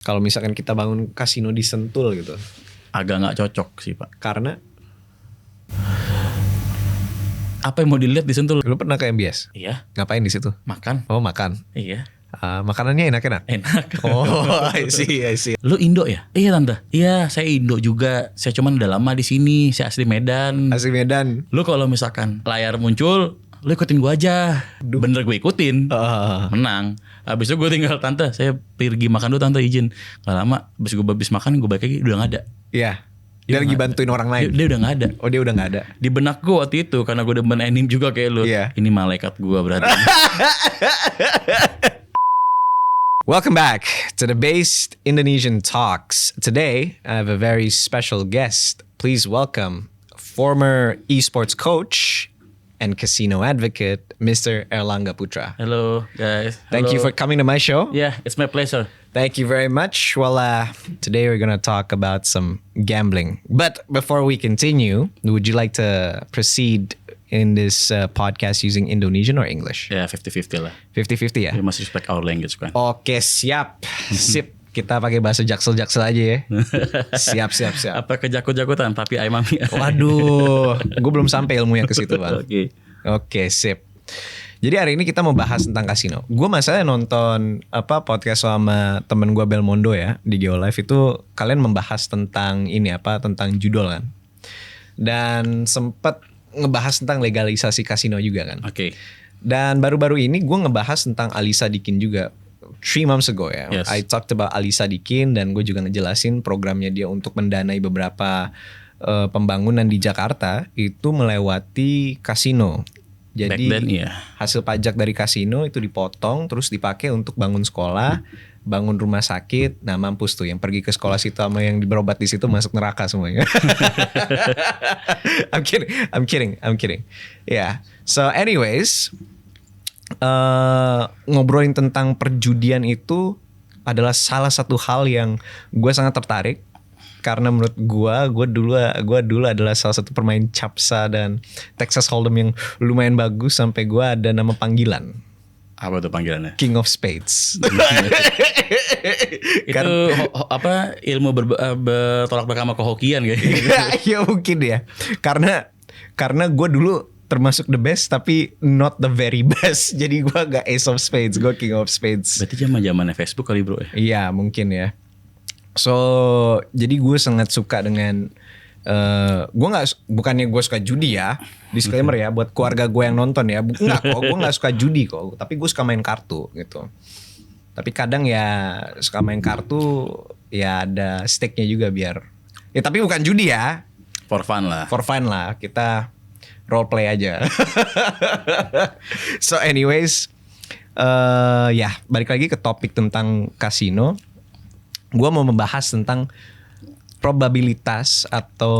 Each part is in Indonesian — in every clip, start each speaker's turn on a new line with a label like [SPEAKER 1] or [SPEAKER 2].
[SPEAKER 1] Kalau misalkan kita bangun kasino di Sentul gitu.
[SPEAKER 2] Agak nggak cocok sih Pak.
[SPEAKER 1] Karena
[SPEAKER 2] Apa yang mau dilihat di Sentul?
[SPEAKER 1] lu pernah ke MBS?
[SPEAKER 2] Iya.
[SPEAKER 1] Ngapain di situ?
[SPEAKER 2] Makan.
[SPEAKER 1] Oh, makan.
[SPEAKER 2] Iya.
[SPEAKER 1] Makanannya enak-enak?
[SPEAKER 2] Enak.
[SPEAKER 1] Oh, I see.
[SPEAKER 2] Lu Indo ya? Iya tante. Iya, saya Indo juga. Saya cuman udah lama di sini. Saya asli Medan.
[SPEAKER 1] Asli Medan.
[SPEAKER 2] Lu kalau misalkan layar muncul, lu ikutin gua aja. Bener gue ikutin. Menang. Habis itu gue tinggal tante. Saya pergi makan dulu tante izin. Gak lama. Habis makan gue balik lagi udah gak ada.
[SPEAKER 1] Iya. Dia lagi bantuin orang lain.
[SPEAKER 2] Dia udah gak ada.
[SPEAKER 1] Oh, dia udah gak ada.
[SPEAKER 2] Di benak gue waktu itu karena gue demen anime juga kayak lu.
[SPEAKER 1] Iya.
[SPEAKER 2] Ini malaikat gue berarti.
[SPEAKER 1] Welcome back to the Based Indonesian Talks. Today, I have a very special guest. Please welcome former esports coach and casino advocate, Mr. Erlangga Putra.
[SPEAKER 2] Hello guys.
[SPEAKER 1] Thank you for coming to my show.
[SPEAKER 2] Yeah, it's my pleasure.
[SPEAKER 1] Thank you very much. Well, today we're going to talk about some gambling. But before we continue, would you like to proceed in this podcast using Indonesian or English?
[SPEAKER 2] Ya 50-50 lah.
[SPEAKER 1] 50-50 ya?
[SPEAKER 2] We must respect our language kan.
[SPEAKER 1] Oke, siap. Sip. Kita pakai bahasa jaksel-jaksel aja ya. Siap.
[SPEAKER 2] Apa kejakut-jakutan papi ay mami?
[SPEAKER 1] Waduh, gue belum sampai ilmunya ke situ, Bang.
[SPEAKER 2] Oke.
[SPEAKER 1] Sip. Jadi hari ini kita mau bahas tentang kasino. Gue masalahnya nonton podcast sama temen gue Belmondo ya di Geolive itu kalian membahas tentang tentang judol kan. Dan sempet ngebahas tentang legalisasi kasino juga kan.
[SPEAKER 2] Oke.
[SPEAKER 1] Dan baru-baru ini gue ngebahas tentang Ali Sadikin juga. 3 months ago ya.
[SPEAKER 2] Yes.
[SPEAKER 1] I talked about Ali Sadikin dan gue juga ngejelasin programnya dia untuk mendanai beberapa pembangunan di Jakarta itu melewati kasino. Jadi
[SPEAKER 2] Back then, iya.
[SPEAKER 1] hasil pajak dari kasino itu dipotong terus dipakai untuk bangun sekolah, bangun rumah sakit. Nah, mampus tuh yang pergi ke sekolah situ sama yang berobat di situ masuk neraka semuanya. I'm kidding. Yeah. So anyways, ngobrolin tentang perjudian itu adalah salah satu hal yang gue sangat tertarik. Karena menurut gue dulu adalah salah satu pemain capsa dan Texas Hold'em yang lumayan bagus sampai gue ada nama panggilan.
[SPEAKER 2] Apa tuh panggilannya?
[SPEAKER 1] King of Spades.
[SPEAKER 2] Itu ilmu bertolak belakang sama kehokian kayaknya.
[SPEAKER 1] Ya mungkin ya. Karena gue dulu termasuk the best tapi not the very best. Jadi gue gak Ace of Spades, gue King of Spades.
[SPEAKER 2] Berarti zamannya Facebook kali bro ya?
[SPEAKER 1] Iya mungkin ya. So jadi gue sangat suka dengan bukannya gue suka judi ya, disclaimer ya buat keluarga gue yang nonton ya, enggak kok, gue nggak suka judi kok, tapi gue suka main kartu gitu. Tapi kadang ya suka main kartu ya ada stake-nya juga biar ya, tapi bukan judi ya,
[SPEAKER 2] For fun lah,
[SPEAKER 1] kita role play aja. So anyways, ya balik lagi ke topik tentang kasino. Gue mau membahas tentang probabilitas atau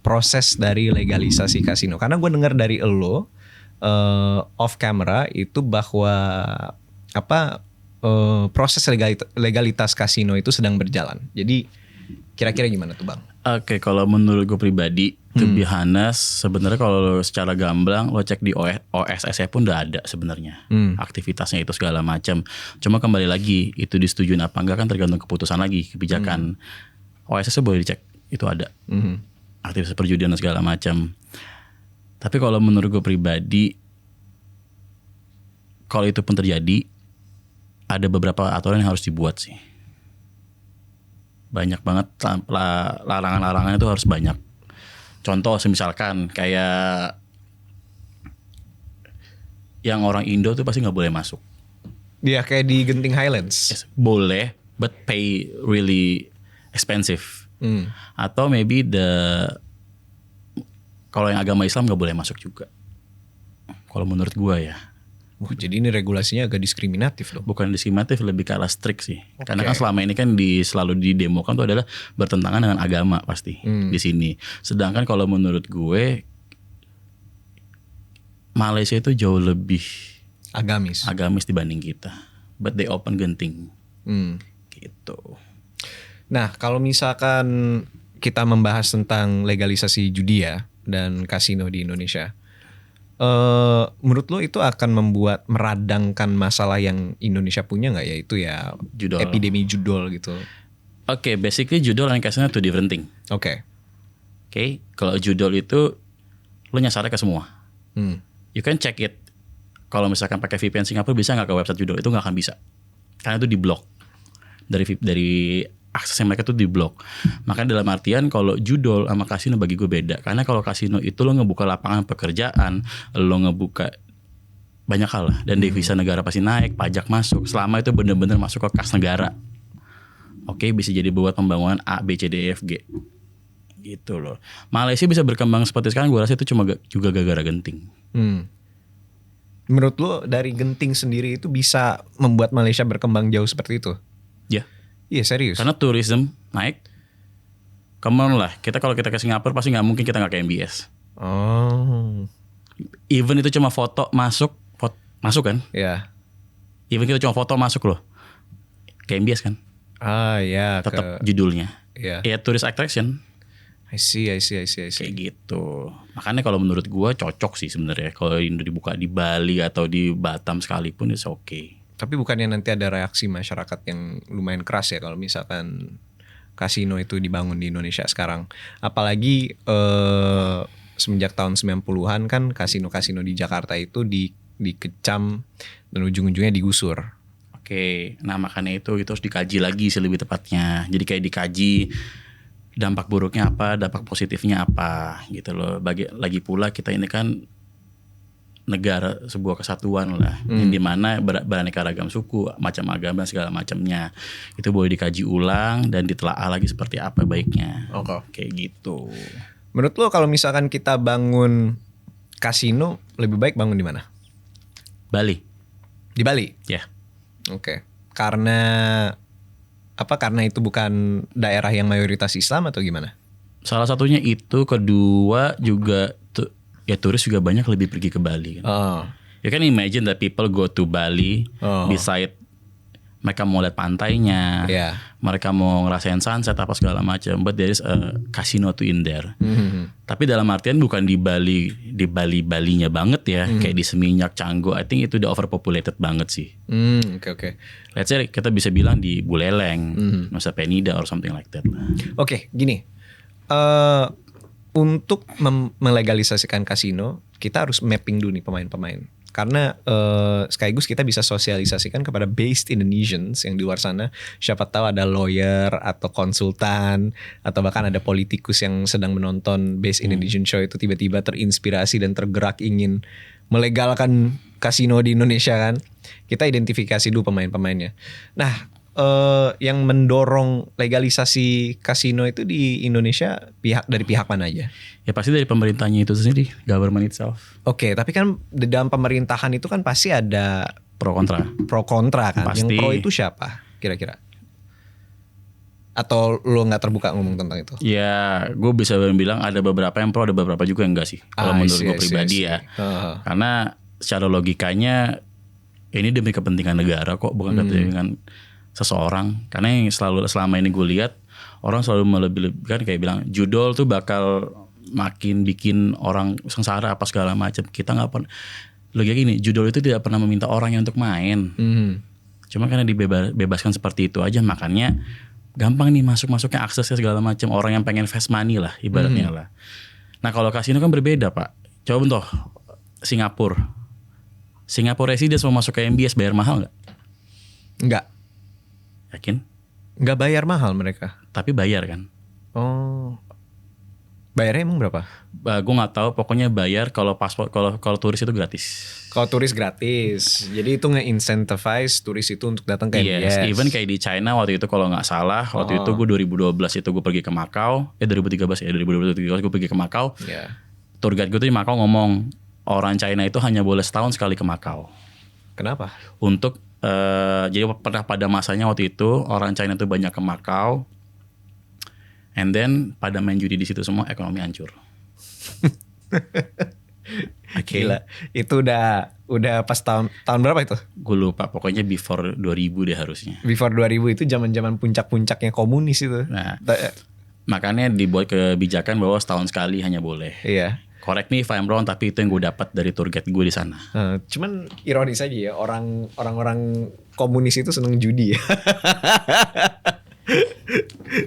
[SPEAKER 1] proses dari legalisasi kasino. Karena gue dengar dari lo off camera itu bahwa proses legalitas kasino itu sedang berjalan. Jadi kira-kira gimana tuh Bang?
[SPEAKER 2] Oke, kalau menurut gue pribadi, to be honest, sebenarnya kalau secara gamblang lo cek di OSS pun udah ada sebenarnya aktivitasnya itu segala macam. Cuma kembali lagi itu disetujuin apa enggak kan tergantung keputusan lagi kebijakan. OSS boleh dicek itu ada aktivitas perjudian dan segala macam. Tapi kalau menurut gue pribadi, kalau itu pun terjadi, ada beberapa aturan yang harus dibuat sih. Banyak banget larangan-larangannya itu harus banyak. Contoh misalkan kayak yang orang Indo tuh pasti nggak boleh masuk.
[SPEAKER 1] Dia kayak di Genting Highlands.
[SPEAKER 2] Yes, boleh, but pay really expensive. Atau maybe kalau yang agama Islam nggak boleh masuk juga. Kalau menurut gua ya.
[SPEAKER 1] Jadi ini regulasinya agak diskriminatif dong.
[SPEAKER 2] Bukan diskriminatif, lebih ke arah strict sih. Okay. Karena kan selama ini kan selalu didemokan tuh adalah bertentangan dengan agama pasti di sini. Sedangkan kalau menurut gue Malaysia itu jauh lebih agamis dibanding kita. But they open Genting. Gitu.
[SPEAKER 1] Nah, kalau misalkan kita membahas tentang legalisasi judi ya dan kasino di Indonesia. Menurut lo itu akan membuat meradangkan masalah yang Indonesia punya nggak, yaitu ya
[SPEAKER 2] Judol.
[SPEAKER 1] epidemi judol gitu?
[SPEAKER 2] Oke, basically judol dan casino two different thing.
[SPEAKER 1] Oke.
[SPEAKER 2] Oke, kalau judol itu lo nyasarnya ke semua. You can check it. Kalau misalkan pakai VPN Singapura bisa nggak ke website judol? Itu nggak akan bisa, karena itu diblok dari aksesnya mereka tuh diblok. Makanya dalam artian kalau judol sama kasino bagi gue beda. Karena kalau kasino itu lo ngebuka lapangan pekerjaan, lo ngebuka banyak hal lah, dan devisa negara pasti naik, pajak masuk. Selama itu benar-benar masuk ke kas negara. Oke, bisa jadi buat pembangunan A, B, C, D, E, F, G. Gitu loh. Malaysia bisa berkembang seperti sekarang, gue rasa itu cuma juga gara-gara Genting.
[SPEAKER 1] Menurut lo dari Genting sendiri itu bisa membuat Malaysia berkembang jauh seperti itu?
[SPEAKER 2] Ya.
[SPEAKER 1] Iya, serius.
[SPEAKER 2] Karena tourism naik. Come on lah, kalau kita ke Singapura pasti nggak mungkin kita nggak ke MBS.
[SPEAKER 1] Oh.
[SPEAKER 2] Even itu cuma foto masuk kan?
[SPEAKER 1] Ya.
[SPEAKER 2] Even kita cuma foto masuk loh. Ke MBS kan?
[SPEAKER 1] Ya.
[SPEAKER 2] Tetap judulnya.
[SPEAKER 1] Ya.
[SPEAKER 2] Ya tourist attraction.
[SPEAKER 1] I see.
[SPEAKER 2] Kayak gitu. Makanya kalau menurut gua cocok sih sebenarnya kalau ini dibuka di Bali atau di Batam sekalipun it's okay.
[SPEAKER 1] Tapi bukannya nanti ada reaksi masyarakat yang lumayan keras ya kalau misalkan kasino itu dibangun di Indonesia sekarang. Apalagi semenjak tahun 90-an kan kasino-kasino di Jakarta itu dikecam dan ujung-ujungnya digusur.
[SPEAKER 2] Oke, nah makanya itu harus dikaji lagi sih lebih tepatnya. Jadi kayak dikaji dampak buruknya apa, dampak positifnya apa gitu loh. Lagi pula kita ini kan negara sebuah kesatuan lah, yang dimana beraneka ragam suku, macam agama segala macamnya. Itu boleh dikaji ulang dan ditelaah lagi seperti apa baiknya. Kayak gitu.
[SPEAKER 1] Menurut lo kalau misalkan kita bangun kasino, lebih baik bangun di mana?
[SPEAKER 2] Bali.
[SPEAKER 1] Di Bali?
[SPEAKER 2] Ya.
[SPEAKER 1] Oke. Karena apa? Karena itu bukan daerah yang mayoritas Islam atau gimana?
[SPEAKER 2] Salah satunya itu, kedua juga ya turis juga banyak lebih pergi ke Bali kan. You can imagine that people go to Bali beside mereka mau lihat pantainya, mereka mau ngerasain sunset apa segala macam, but there is a casino to in there. Tapi dalam artian bukan di Balinya banget ya, kayak di Seminyak, Canggu. I think itu udah overpopulated banget sih.
[SPEAKER 1] Oke.
[SPEAKER 2] Let's say kita bisa bilang di Buleleng, Nusa Penida or something like that.
[SPEAKER 1] Oke, gini. Untuk melegalisasikan kasino, kita harus mapping dulu nih pemain-pemain. Karena sekaligus kita bisa sosialisasikan kepada based Indonesians yang di luar sana. Siapa tahu ada lawyer atau konsultan atau bahkan ada politikus yang sedang menonton based Indonesian show itu tiba-tiba terinspirasi dan tergerak ingin melegalkan kasino di Indonesia kan. Kita identifikasi dulu pemain-pemainnya. Nah, yang mendorong legalisasi kasino itu di Indonesia dari pihak mana aja?
[SPEAKER 2] Ya pasti dari pemerintahnya itu sendiri, government itself.
[SPEAKER 1] Oke, tapi kan di dalam pemerintahan itu kan pasti ada
[SPEAKER 2] pro kontra
[SPEAKER 1] kan.
[SPEAKER 2] Pasti.
[SPEAKER 1] Yang pro itu siapa kira-kira? Atau lo nggak terbuka ngomong tentang itu?
[SPEAKER 2] Ya, gue bisa bilang ada beberapa yang pro, ada beberapa juga yang enggak sih. Kalau menurut gue pribadi ya. Karena secara logikanya ini demi kepentingan negara kok, bukan kepentingan seseorang. Karena yang selama ini gue lihat orang selalu melebih-lebihkan, kayak bilang judol tuh bakal makin bikin orang sengsara apa segala macam. Kita nggak pernah logika gini, judol itu tidak pernah meminta orangnya untuk main. Cuma karena dibebaskan seperti itu aja, makanya gampang nih masuknya aksesnya segala macam. Orang yang pengen fast money lah ibaratnya lah. Nah kalau kasino kan berbeda Pak. Coba bentuk Singapura residents mau masuk ke MBS bayar mahal nggak?
[SPEAKER 1] Nggak.
[SPEAKER 2] Yakin?
[SPEAKER 1] Nggak bayar mahal mereka.
[SPEAKER 2] Tapi bayar kan?
[SPEAKER 1] Oh. Bayarnya emang berapa?
[SPEAKER 2] Gue nggak tahu. Pokoknya bayar kalau paspor, kalau turis itu gratis.
[SPEAKER 1] Kalau turis gratis. Jadi itu nge-incentivize turis itu untuk datang ke MBS.
[SPEAKER 2] Even kayak di China waktu itu kalau nggak salah, waktu itu gue 2012 itu gue pergi ke Macau. 2013 gue pergi ke Macau. Tour guide gue tuh di Macau ngomong, orang China itu hanya boleh setahun sekali ke Macau.
[SPEAKER 1] Kenapa?
[SPEAKER 2] Untuk jadi pernah pada masanya waktu itu orang China tuh banyak ke Macau, and then pada main judi di situ semua, ekonomi hancur.
[SPEAKER 1] Gila. Itu udah pas tahun berapa itu?
[SPEAKER 2] Gue lupa, pokoknya before 2000 deh harusnya.
[SPEAKER 1] Before 2000 itu zaman-zaman puncak-puncaknya komunis itu.
[SPEAKER 2] Nah, makanya dibuat kebijakan bahwa setahun sekali hanya boleh.
[SPEAKER 1] Iya.
[SPEAKER 2] Correct me if I'm wrong, tapi itu yang gue dapat dari tour guide gue di sana.
[SPEAKER 1] Cuman ironis aja ya, orang-orang komunis itu seneng judi ya.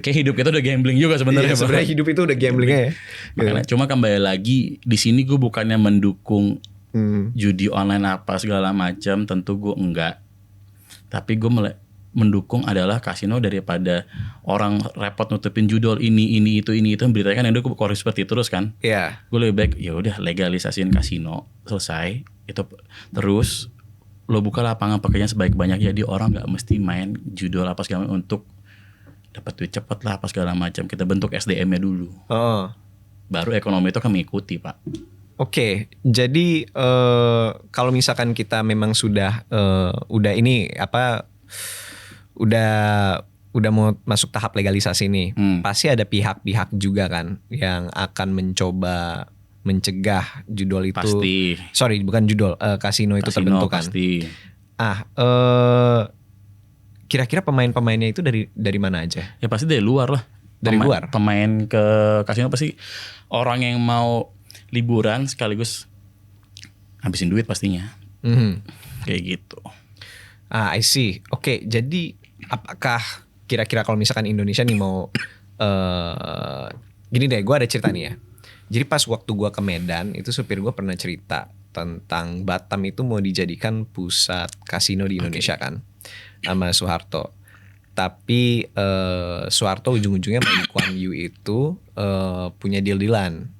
[SPEAKER 2] Kayak hidup kita udah gambling juga sebenarnya.
[SPEAKER 1] Iya, sebenarnya hidup itu udah gamblingnya ya.
[SPEAKER 2] Makanya, cuma kembali lagi di sini gue bukannya mendukung judi online apa segala macam, tentu gue enggak. Tapi gue mendukung adalah kasino daripada orang repot nutupin judul ini itu beritanya kan, yang udah korupsi seperti itu terus kan.
[SPEAKER 1] Iya.
[SPEAKER 2] Gue lebih baik ya udah legalisasiin kasino, selesai itu, terus lo buka lapangan pekerjaan sebaik-banyak, jadi orang nggak mesti main judul apa segala macam untuk dapat duit cepet lah apa segala macam. Kita bentuk SDM-nya dulu, baru ekonomi itu akan mengikuti, Pak.
[SPEAKER 1] Oke, jadi kalau misalkan kita memang sudah ini apa, udah mau masuk tahap legalisasi nih, pasti ada pihak-pihak juga kan yang akan mencoba mencegah judul itu.
[SPEAKER 2] Pasti.
[SPEAKER 1] Sorry, bukan judul, kasino itu terbentuk kan.
[SPEAKER 2] Pasti.
[SPEAKER 1] Kira-kira pemain-pemainnya itu dari mana aja?
[SPEAKER 2] Ya pasti dari luar lah.
[SPEAKER 1] Dari luar.
[SPEAKER 2] Pemain ke kasino pasti orang yang mau liburan sekaligus habisin duit pastinya. Kayak gitu.
[SPEAKER 1] I see. Oke, jadi apakah kira-kira kalau misalkan Indonesia nih mau gini deh, gue ada cerita nih ya. Jadi pas waktu gue ke Medan itu supir gue pernah cerita tentang Batam itu mau dijadikan pusat kasino di Indonesia kan, sama Soeharto. Tapi Soeharto ujung-ujungnya sama Lee Kuan Yew itu punya deal-dealan.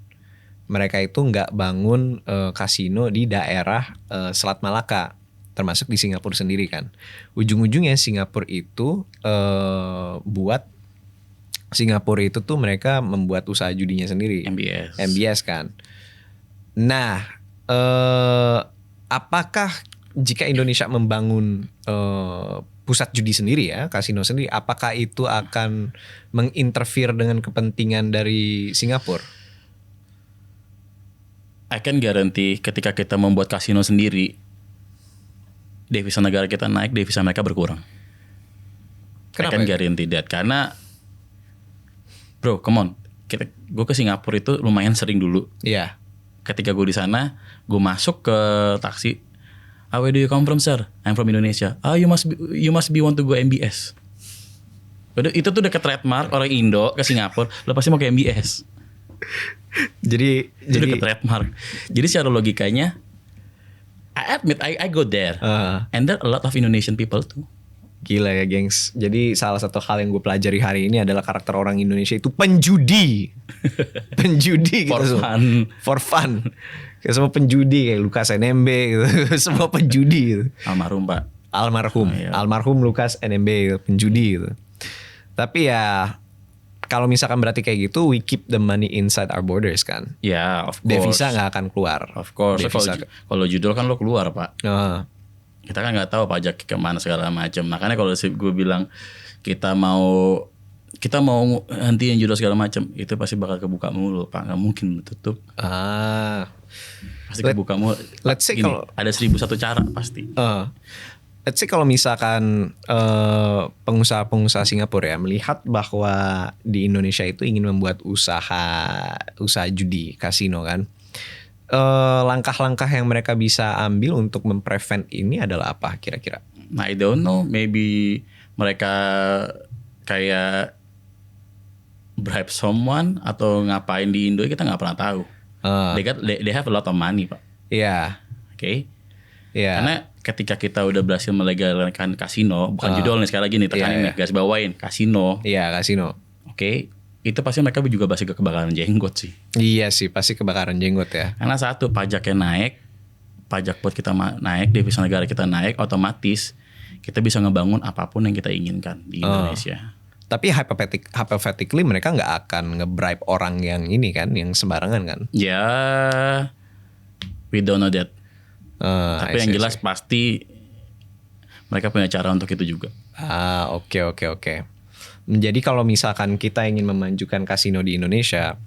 [SPEAKER 1] Mereka itu nggak bangun kasino di daerah Selat Malaka, termasuk di Singapura sendiri kan. Ujung-ujungnya Singapura itu Singapura itu tuh mereka membuat usaha judinya sendiri. MBS kan. Nah, apakah jika Indonesia membangun pusat judi sendiri ya, kasino sendiri, apakah itu akan menginterfere dengan kepentingan dari Singapura?
[SPEAKER 2] I can guarantee ketika kita membuat kasino sendiri, devisa negara kita naik, devisa mereka berkurang.
[SPEAKER 1] Kenapa?
[SPEAKER 2] I can guarantee that. Karena bro, come on, gue ke Singapura itu lumayan sering dulu.
[SPEAKER 1] Iya.
[SPEAKER 2] Ketika gue di sana, gue masuk ke taksi. Where do you come from, sir? I'm from Indonesia. You must be want to go MBS. Itu tuh udah ke trademark orang Indo ke Singapura, lo pasti mau ke MBS.
[SPEAKER 1] Jadi
[SPEAKER 2] udah ke trademark. Jadi secara logikanya, I admit I go there, and there are a lot of Indonesian people too.
[SPEAKER 1] Gila ya gengs. Jadi salah satu hal yang gue pelajari hari ini adalah karakter orang Indonesia itu penjudi. Penjudi gitu. For fun. Kayak semua penjudi, kayak Lukas NMB gitu. Semua penjudi gitu.
[SPEAKER 2] Almarhum, Pak.
[SPEAKER 1] Iya. Almarhum Lukas NMB gitu, penjudi gitu. Tapi ya kalau misalkan berarti kayak gitu, we keep the money inside our borders kan.
[SPEAKER 2] Ya, of course.
[SPEAKER 1] Devisa gak akan keluar.
[SPEAKER 2] Of course. Kalau judul kan lo keluar, Pak. Kita kan nggak tahu pajak kemana segala macam. Makanya kalau gue bilang kita mau hentiin judul segala macam, itu pasti bakal kebuka mulu, Pak. Nggak mungkin tutup. Pasti kebuka mulu.
[SPEAKER 1] Let's say kalau
[SPEAKER 2] ada 1001 cara pasti.
[SPEAKER 1] Let's say kalau misalkan pengusaha-pengusaha Singapura ya melihat bahwa di Indonesia itu ingin membuat usaha judi kasino kan. Langkah-langkah yang mereka bisa ambil untuk memprevent ini adalah apa kira-kira?
[SPEAKER 2] I don't know, maybe mereka kayak bribe someone atau ngapain di Indo, kita nggak pernah tahu. They have a lot of money, Pak.
[SPEAKER 1] Iya.
[SPEAKER 2] Oke.
[SPEAKER 1] Iya.
[SPEAKER 2] Karena ketika kita udah berhasil melegalkan kasino, bukan judul nih, sekali lagi nih tekanin nih, garis bawain kasino.
[SPEAKER 1] Iya, kasino.
[SPEAKER 2] Oke. Itu pasti mereka juga pasti kebakaran jenggot sih.
[SPEAKER 1] Iya sih, pasti kebakaran jenggot ya.
[SPEAKER 2] Karena satu, pajaknya naik, pajak buat kita naik, devisa negara kita naik, otomatis kita bisa ngebangun apapun yang kita inginkan di Indonesia.
[SPEAKER 1] Tapi hypothetically mereka nggak akan nge-bribe orang yang ini kan, yang sembarangan kan?
[SPEAKER 2] Ya, we don't know that. Tapi yang jelas pasti mereka punya cara untuk itu juga.
[SPEAKER 1] Oke. Jadi kalau misalkan kita ingin memajukan kasino di Indonesia,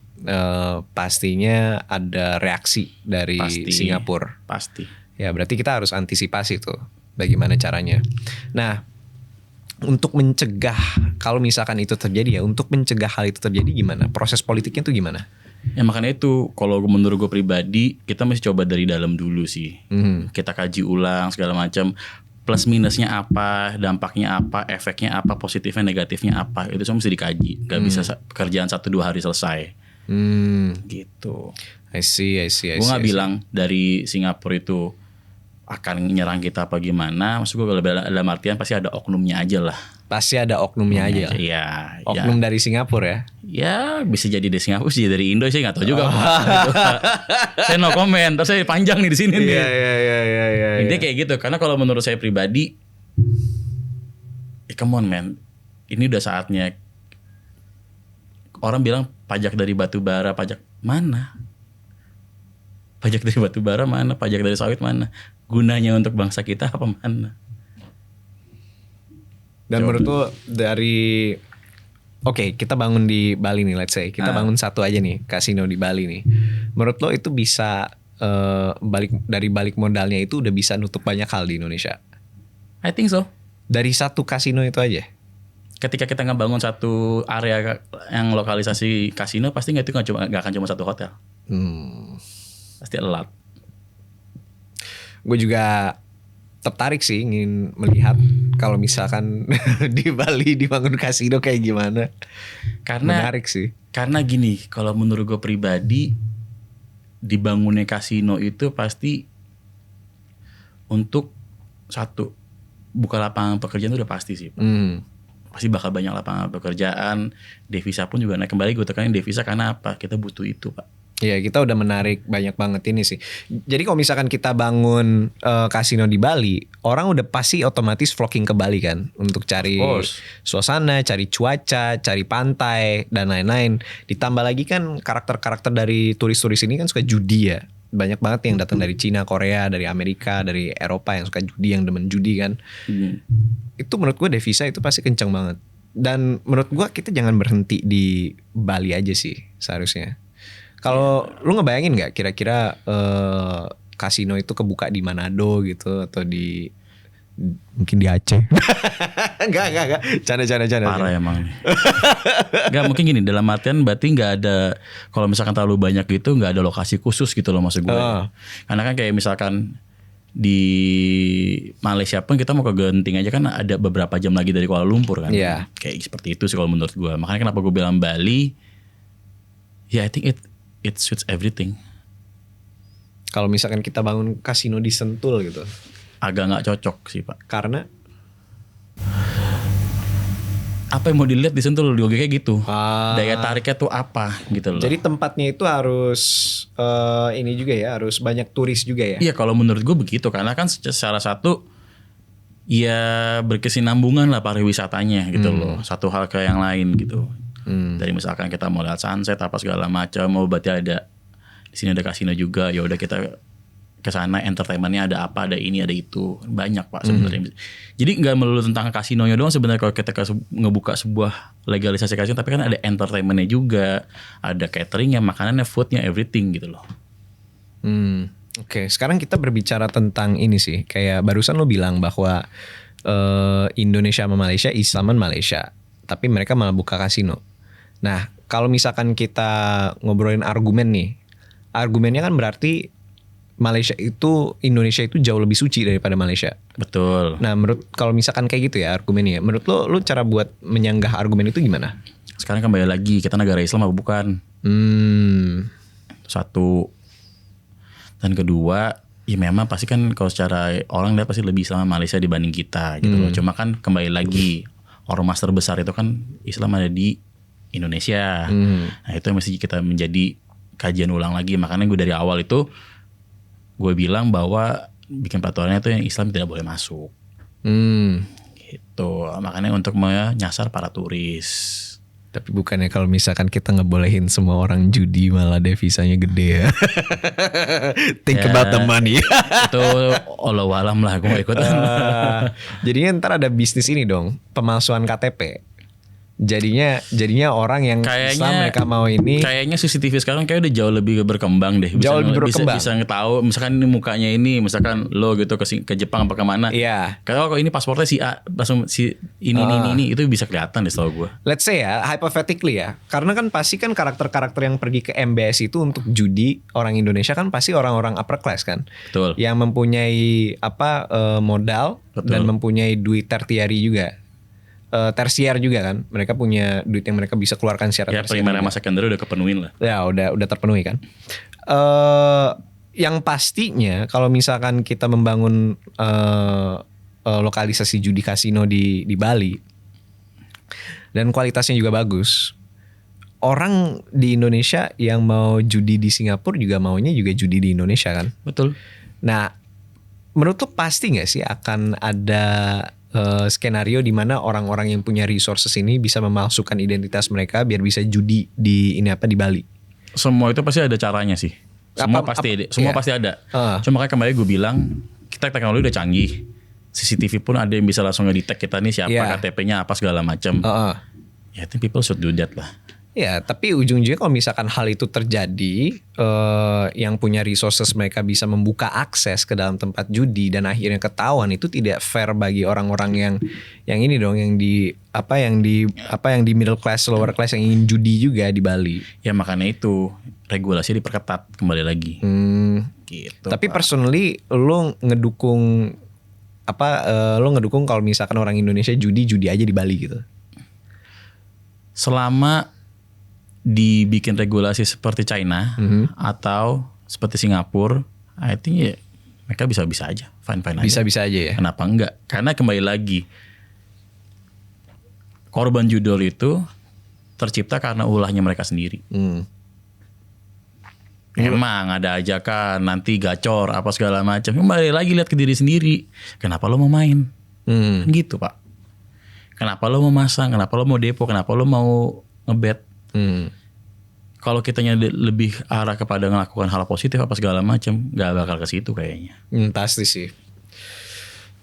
[SPEAKER 1] pastinya ada reaksi dari Singapura.
[SPEAKER 2] Pasti.
[SPEAKER 1] Ya berarti kita harus antisipasi tuh bagaimana caranya. Nah, untuk mencegah kalau misalkan itu terjadi ya, untuk mencegah hal itu terjadi gimana? Proses politiknya tuh gimana?
[SPEAKER 2] Ya makanya itu kalau menurut gue pribadi kita mesti coba dari dalam dulu sih. Kita kaji ulang segala macam, plus minusnya apa, dampaknya apa, efeknya apa, positifnya negatifnya apa, itu semua mesti dikaji. Gak bisa pekerjaan 1-2 hari selesai. Gitu.
[SPEAKER 1] I see.
[SPEAKER 2] Gue gak bilang dari Singapura itu akan nyerang kita apa gimana. Maksud gue kalau dalam artian pasti ada oknumnya aja lah.
[SPEAKER 1] Pasti ada oknumnya aja.
[SPEAKER 2] Iya.
[SPEAKER 1] Oknum dari Singapura ya.
[SPEAKER 2] Ya bisa jadi dari Singapura, bisa jadi dari Indo, saya nggak tahu juga. Saya no comment, terus saya panjang nih di sini nih.
[SPEAKER 1] Iya.
[SPEAKER 2] Intinya kayak gitu. Karena kalau menurut saya pribadi, come on man, ini udah saatnya. Orang bilang pajak dari batu bara, pajak mana? Pajak dari batu bara mana? Pajak dari sawit mana? Gunanya untuk bangsa kita apa mana?
[SPEAKER 1] Dan menurut lo dari kita bangun di Bali nih, let's say kita bangun satu aja nih kasino di Bali nih. Menurut lo itu bisa balik modalnya itu udah bisa nutup banyak hal di Indonesia?
[SPEAKER 2] I think so.
[SPEAKER 1] Dari satu kasino itu aja.
[SPEAKER 2] Ketika kita ngebangun satu area yang lokalisasi kasino, pasti nggak akan cuma satu hotel. Pasti a lot.
[SPEAKER 1] Gue juga tertarik sih ingin melihat kalau misalkan di Bali dibangun kasino kayak gimana. Menarik sih.
[SPEAKER 2] Karena gini, kalau menurut gue pribadi, dibangunnya kasino itu pasti untuk satu, buka lapangan pekerjaan itu udah pasti sih Pak. Pasti bakal banyak lapangan pekerjaan, devisa pun juga naik. Kembali gue tekanin devisa karena apa? Kita butuh itu Pak.
[SPEAKER 1] Iya, kita udah menarik banyak banget ini sih. Jadi kalau misalkan kita bangun kasino di Bali, orang udah pasti otomatis flocking ke Bali kan untuk cari suasana, cari cuaca, cari pantai dan lain-lain. Ditambah lagi kan karakter-karakter dari turis-turis ini kan suka judi ya. Banyak banget yang datang dari Cina, Korea, dari Amerika, dari Eropa yang suka judi, yang demen judi kan. Itu menurut gue devisa itu pasti kenceng banget. Dan menurut gue kita jangan berhenti di Bali aja sih seharusnya. Kalau lu ngebayangin nggak kira-kira kasino itu kebuka di Manado gitu atau di mungkin di Aceh? Enggak. Canda.
[SPEAKER 2] Parah emang nih. Enggak, mungkin gini, dalam artian berarti nggak ada, kalau misalkan terlalu banyak gitu nggak ada lokasi khusus gitu loh maksud gue. Karena kan kayak misalkan di Malaysia pun kita mau ke Genting aja kan ada beberapa jam lagi dari Kuala Lumpur kan. Kayak seperti itu sih kalau menurut gue. Makanya kenapa gue bilang Bali, I think it suits everything.
[SPEAKER 1] Kalau misalkan kita bangun kasino di Sentul gitu,
[SPEAKER 2] agak nggak cocok sih Pak.
[SPEAKER 1] Karena
[SPEAKER 2] apa yang mau dilihat di Sentul juga kayak gitu. Daya tariknya tuh apa gitu loh.
[SPEAKER 1] Jadi tempatnya itu harus ini juga ya, harus banyak turis juga ya.
[SPEAKER 2] Iya kalau menurut gue begitu, karena kan secara satu ya berkesinambungan lah pariwisatanya gitu loh. Satu hal ke yang lain gitu. Dari misalkan kita mau lihat sunset apa segala macam, mau berarti ada di sini ada kasino juga, ya udah kita ke sana, entertainmentnya ada apa, ada ini ada itu, banyak Pak sebenarnya. Jadi nggak melulu tentang kasinonya doang sebenarnya kalau kita ngebuka sebuah legalisasi kasino, tapi kan ada entertainmentnya juga, ada cateringnya, makanannya, foodnya, everything gitu loh.
[SPEAKER 1] Oke, sekarang kita berbicara tentang ini sih, kayak barusan lo bilang bahwa Indonesia sama Malaysia, Islaman Malaysia, tapi mereka malah buka kasino. Nah, kalau misalkan kita ngobrolin argumen nih, argumennya kan berarti Indonesia itu jauh lebih suci daripada Malaysia.
[SPEAKER 2] Betul.
[SPEAKER 1] Nah, kalau misalkan kayak gitu ya argumennya, menurut lo cara buat menyanggah argumen itu gimana?
[SPEAKER 2] Sekarang kembali lagi, kita negara Islam apa bukan? Satu. Dan kedua, ya memang pasti kan kalau secara orang lihat pasti lebih Islam Malaysia dibanding kita gitu loh. Cuma kan kembali lagi, ormas terbesar itu kan Islam ada di Indonesia. Nah itu yang mesti kita menjadi kajian ulang lagi. Makanya gue dari awal itu gue bilang bahwa bikin peraturannya itu yang Islam tidak boleh masuk. Gitu. Makanya untuk menyasar para turis.
[SPEAKER 1] Tapi bukannya kalau misalkan kita ngebolehin semua orang judi malah devisanya gede ya. Think about the money.
[SPEAKER 2] Itu Allah alam lah, gue gak ikutan.
[SPEAKER 1] Jadinya ntar ada bisnis ini dong, pemalsuan KTP. Jadinya orang yang setelah mereka mau ini
[SPEAKER 2] kayaknya CCTV sekarang kayak udah jauh lebih berkembang deh.
[SPEAKER 1] Jauh lebih berkembang.
[SPEAKER 2] Bisa ngetahu misalkan ini mukanya ini, misalkan lo gitu ke Jepang apa kemana.
[SPEAKER 1] Iya.
[SPEAKER 2] Kalau ini pasportnya si A, langsung si ini itu bisa kelihatan deh setahu gue.
[SPEAKER 1] Let's say ya, hypothetically ya. Karena kan pasti kan karakter-karakter yang pergi ke MBS itu untuk judi, orang Indonesia kan pasti orang-orang upper class kan.
[SPEAKER 2] Betul.
[SPEAKER 1] Yang mempunyai modal.
[SPEAKER 2] Betul.
[SPEAKER 1] Dan mempunyai duit tertiary juga. Tersier juga kan, mereka punya duit yang mereka bisa keluarkan secara
[SPEAKER 2] ya
[SPEAKER 1] tersier.
[SPEAKER 2] Primer sama secondary udah kepenuhin lah.
[SPEAKER 1] Ya udah terpenuhi kan. Yang pastinya kalau misalkan kita membangun lokalisasi judi kasino di Bali dan kualitasnya juga bagus, orang di Indonesia yang mau judi di Singapura juga maunya juga judi di Indonesia kan.
[SPEAKER 2] Betul.
[SPEAKER 1] Nah, menurut lo pasti nggak sih akan ada skenario di mana orang-orang yang punya resources ini bisa memalsukan identitas mereka biar bisa judi di Bali.
[SPEAKER 2] Semua itu pasti ada caranya sih. Semua pasti ada. Cuma kayak kemarin gue bilang kita teknologi udah canggih. CCTV pun ada yang bisa langsung ngedetect kita nih siapa, KTP-nya apa segala macam. Ya, I think people should do that lah.
[SPEAKER 1] Ya, tapi ujung-ujungnya kalau misalkan hal itu terjadi, yang punya resources mereka bisa membuka akses ke dalam tempat judi dan akhirnya ketahuan, itu tidak fair bagi orang-orang yang ini dong, yang di middle class, lower class yang ingin judi juga di Bali.
[SPEAKER 2] Ya makanya itu regulasi diperketat kembali lagi. Gitu.
[SPEAKER 1] Tapi personally lo ngedukung kalau misalkan orang Indonesia judi aja di Bali gitu.
[SPEAKER 2] Selama dibikin regulasi seperti China atau seperti Singapura, I think ya mereka bisa-bisa aja, fine-fine aja.
[SPEAKER 1] Bisa-bisa aja ya.
[SPEAKER 2] Kenapa enggak? Karena kembali lagi korban judol itu tercipta karena ulahnya mereka sendiri. Emang ada aja kan nanti gacor apa segala macam. Kembali lagi lihat ke diri sendiri. Kenapa lo mau main? Kan gitu Pak. Kenapa lo mau masang? Kenapa lo mau depo? Kenapa lo mau ngebet? Kalau kitanya lebih arah kepada melakukan hal positif apa segala macam, nggak bakal ke situ kayaknya.
[SPEAKER 1] Pasti sih.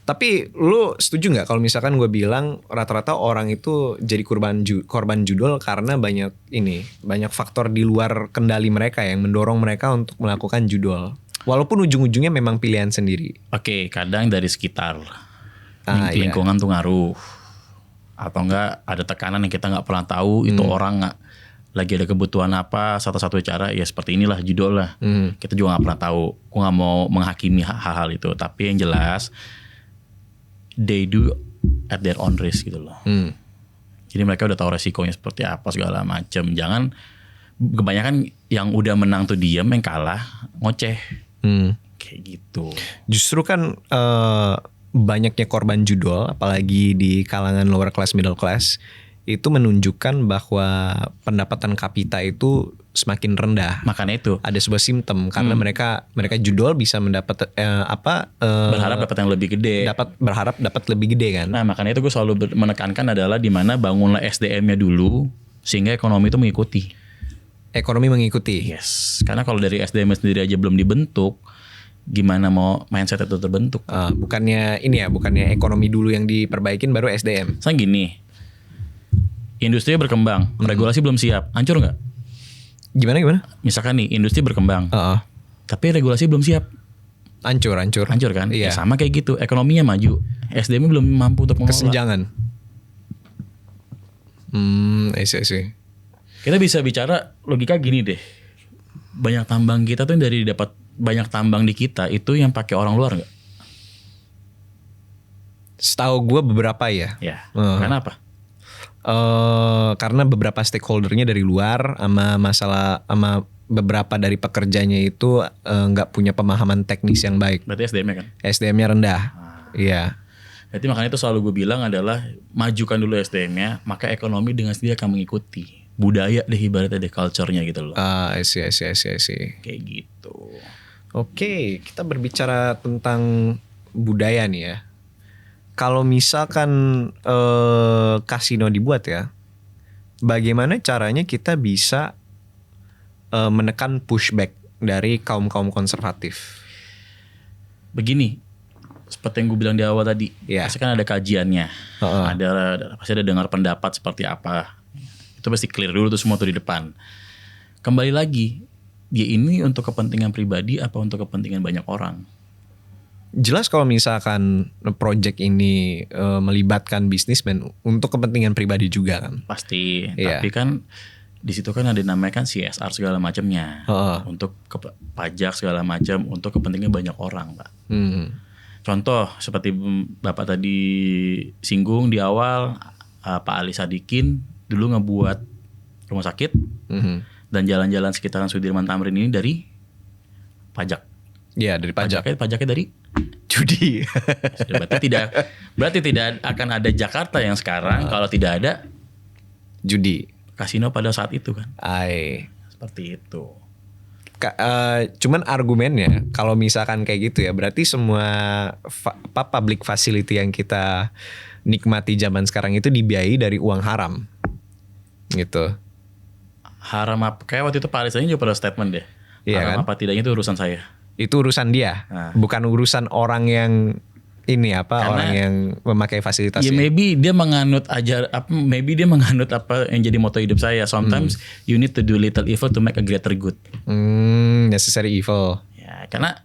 [SPEAKER 1] Tapi lu setuju nggak kalau misalkan gue bilang rata-rata orang itu jadi korban judol karena banyak faktor di luar kendali mereka yang mendorong mereka untuk melakukan judol. Walaupun ujung-ujungnya memang pilihan sendiri.
[SPEAKER 2] Oke, kadang dari sekitar, lingkungan tuh ngaruh. Atau enggak ada tekanan yang kita nggak pernah tahu itu orang nggak lagi ada kebutuhan apa, satu-satu cara ya seperti inilah judul lah. Kita juga nggak pernah tahu. Gue nggak mau menghakimi hal-hal itu, tapi yang jelas they do at their own risk gitu loh. Jadi mereka udah tahu resikonya seperti apa segala macam. Jangan kebanyakan yang udah menang tuh diem, yang kalah ngoceh. Kayak gitu.
[SPEAKER 1] Justru kan banyaknya korban judol, apalagi di kalangan lower class, middle class, itu menunjukkan bahwa pendapatan kapita itu semakin rendah.
[SPEAKER 2] Makanya itu
[SPEAKER 1] ada sebuah simptom karena mereka judol bisa mendapat
[SPEAKER 2] berharap dapat yang lebih gede.
[SPEAKER 1] Berharap dapat lebih gede kan.
[SPEAKER 2] Nah makanya itu gue selalu menekankan adalah di mana bangunlah SDM-nya dulu sehingga ekonomi itu mengikuti.
[SPEAKER 1] Ekonomi mengikuti.
[SPEAKER 2] Yes. Karena kalau dari SDM sendiri aja belum dibentuk, gimana mau mindset itu terbentuk?
[SPEAKER 1] Bukannya ekonomi dulu yang diperbaikin baru SDM.
[SPEAKER 2] Saya gini. Industri berkembang, regulasi belum siap, hancur nggak?
[SPEAKER 1] Gimana?
[SPEAKER 2] Misalkan nih industri berkembang, tapi regulasi belum siap, hancur kan?
[SPEAKER 1] Iya.
[SPEAKER 2] Ya, sama kayak gitu, ekonominya maju, SDM belum mampu untuk mengelola.
[SPEAKER 1] Kesenjangan. I see.
[SPEAKER 2] Kita bisa bicara logika gini deh, banyak tambang kita tuh dari dapat banyak tambang di kita itu yang pakai orang luar nggak?
[SPEAKER 1] Setahu gue beberapa ya.
[SPEAKER 2] Ya. Kenapa?
[SPEAKER 1] Karena beberapa stakeholdernya dari luar sama beberapa dari pekerjanya itu nggak punya pemahaman teknis yang baik.
[SPEAKER 2] Berarti SDM-nya kan?
[SPEAKER 1] SDM-nya rendah. Iya.
[SPEAKER 2] Jadi makanya itu selalu gue bilang adalah majukan dulu SDM-nya, maka ekonomi dengan sendiri akan mengikuti. Budaya deh ibaratnya deh, culture-nya gitu loh.
[SPEAKER 1] I see.
[SPEAKER 2] Kayak gitu.
[SPEAKER 1] Oke, kita berbicara tentang budaya nih ya. Kalau misalkan kasino dibuat ya, bagaimana caranya kita bisa menekan pushback dari kaum konservatif?
[SPEAKER 2] Begini, seperti yang gue bilang di awal tadi, pasti kan ada kajiannya, pasti ada dengar pendapat seperti apa. Itu pasti clear dulu tuh semua tuh di depan. Kembali lagi, dia ini untuk kepentingan pribadi apa untuk kepentingan banyak orang?
[SPEAKER 1] Jelas kalau misalkan project ini melibatkan bisnismen untuk kepentingan pribadi juga kan.
[SPEAKER 2] Pasti, tapi kan di situ kan ada namanya kan CSR segala macamnya, untuk pajak segala macam untuk kepentingan banyak orang, Pak. Contoh seperti Bapak tadi singgung di awal, Pak Ali Sadikin dulu ngebuat rumah sakit dan jalan-jalan sekitaran Sudirman Tamrin ini dari pajak.
[SPEAKER 1] Iya, dari pajak.
[SPEAKER 2] Pajaknya dari
[SPEAKER 1] judi. berarti tidak akan ada Jakarta yang sekarang kalau tidak ada judi.
[SPEAKER 2] Kasino pada saat itu kan. Seperti itu.
[SPEAKER 1] Cuman argumennya kalau misalkan kayak gitu ya, berarti semua public facility yang kita nikmati zaman sekarang itu dibiayai dari uang haram. Gitu.
[SPEAKER 2] Haram apa? Kayak waktu itu Pak Alisanya juga pada statement deh.
[SPEAKER 1] Iya
[SPEAKER 2] haram
[SPEAKER 1] kan?
[SPEAKER 2] apa tidaknya itu urusan saya.
[SPEAKER 1] Itu urusan dia, bukan urusan orang yang ini orang yang memakai fasilitasnya.
[SPEAKER 2] Ya maybe dia menganut apa yang jadi moto hidup saya. Sometimes you need to do little evil to make a greater good.
[SPEAKER 1] Necessary evil.
[SPEAKER 2] Ya, karena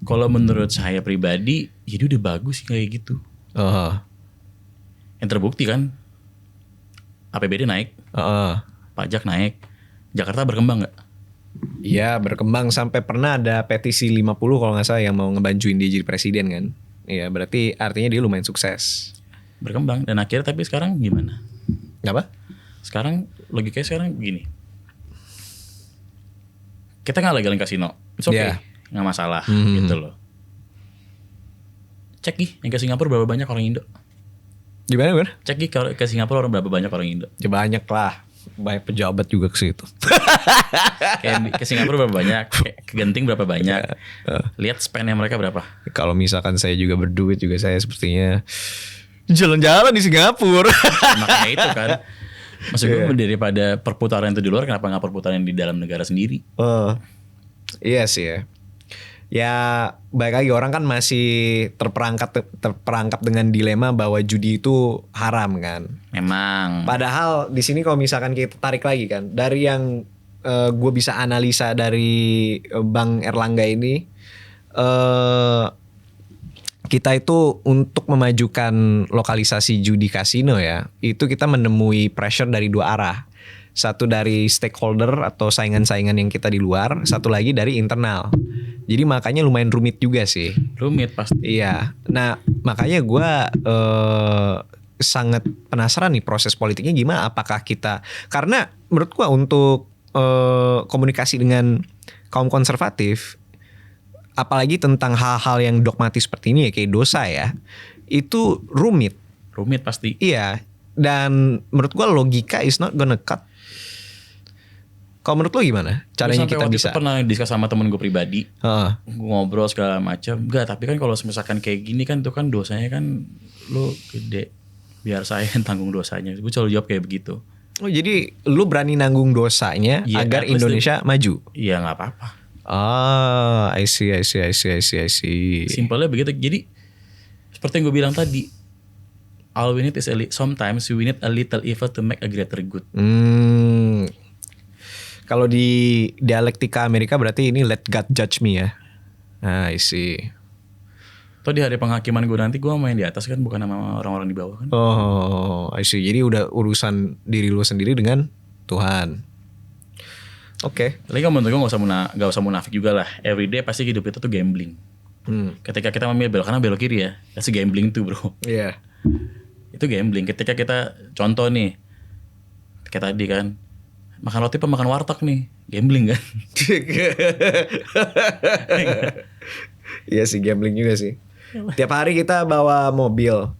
[SPEAKER 2] kalau menurut saya pribadi, ya dia udah bagus sih kayak gitu. Yang terbukti kan, APBD naik, pajak naik, Jakarta berkembang nggak?
[SPEAKER 1] Iya, berkembang sampai pernah ada petisi 50 kalau nggak salah yang mau ngebantuin dia jadi presiden kan. Iya, berarti artinya dia lumayan sukses.
[SPEAKER 2] Berkembang dan akhirnya, tapi sekarang gimana?
[SPEAKER 1] Apa?
[SPEAKER 2] Sekarang logikanya sekarang begini. Kita nggak legalin kasino, it's okay, nggak masalah gitu loh. Cek yang ke Singapura berapa banyak orang Indo?
[SPEAKER 1] Gimana ber?
[SPEAKER 2] Cek ke Singapura berapa banyak orang Indo?
[SPEAKER 1] Ya banyak lah, banyak pejabat juga ke situ.
[SPEAKER 2] Kayak ke Singapura berapa banyak? Ke Genting berapa banyak? Lihat spendnya mereka berapa?
[SPEAKER 1] Kalau misalkan saya juga berduit juga saya sepertinya jalan-jalan di Singapura.
[SPEAKER 2] Makanya itu kan. Maksud gue daripada perputaran itu di luar, kenapa nggak perputaran di dalam negara sendiri?
[SPEAKER 1] Iya sih ya. Ya baik lagi orang kan masih terperangkap dengan dilema bahwa judi itu haram kan.
[SPEAKER 2] Memang.
[SPEAKER 1] Padahal di sini kalau misalkan kita tarik lagi kan, dari yang gue bisa analisa dari Bang Erlangga ini, kita itu untuk memajukan lokalisasi judi kasino ya, itu kita menemui pressure dari dua arah. Satu dari stakeholder atau saingan-saingan yang kita di luar, satu lagi dari internal. Jadi makanya lumayan rumit juga sih.
[SPEAKER 2] Rumit pasti.
[SPEAKER 1] Iya. Nah makanya gue sangat penasaran nih proses politiknya gimana. Apakah kita, karena menurut gue untuk komunikasi dengan kaum konservatif, apalagi tentang hal-hal yang dogmatis seperti ini ya, kayak dosa ya, itu rumit.
[SPEAKER 2] Rumit pasti.
[SPEAKER 1] Iya. Dan menurut gue logika is not gonna cut. Kalau menurut lo gimana caranya kita bisa?
[SPEAKER 2] Itu pernah diskus sama temen gue pribadi, ngobrol segala macam. Enggak, tapi kan kalau misalkan kayak gini kan, itu kan dosanya kan lo gede, biar saya yang tanggung dosanya. Gue selalu jawab kayak begitu.
[SPEAKER 1] Oh jadi lu berani nanggung dosanya agar Indonesia maju?
[SPEAKER 2] Iya, nggak apa-apa.
[SPEAKER 1] I see.
[SPEAKER 2] Simpelnya begitu. Jadi seperti yang gue bilang tadi, all we need is sometimes we need a little evil to make a greater good.
[SPEAKER 1] Kalau di dialektika Amerika berarti ini let God judge me ya. I see.
[SPEAKER 2] Atau di hari penghakiman gue nanti gue main di atas kan, bukan sama orang-orang di bawah kan.
[SPEAKER 1] Oh, I see. Jadi udah urusan diri lu sendiri dengan Tuhan. Oke.
[SPEAKER 2] Tapi kan menurut gue gak usah munafik juga lah. Everyday pasti hidup itu tuh gambling. Ketika kita memilih belok kanan belok kiri ya, that's gambling tuh bro.
[SPEAKER 1] Iya.
[SPEAKER 2] Itu gambling. Ketika kita contoh nih, kayak tadi kan, makan roti apa makan warteg nih, gambling kan.
[SPEAKER 1] Iya sih, gambling juga sih. Tiap hari kita bawa mobil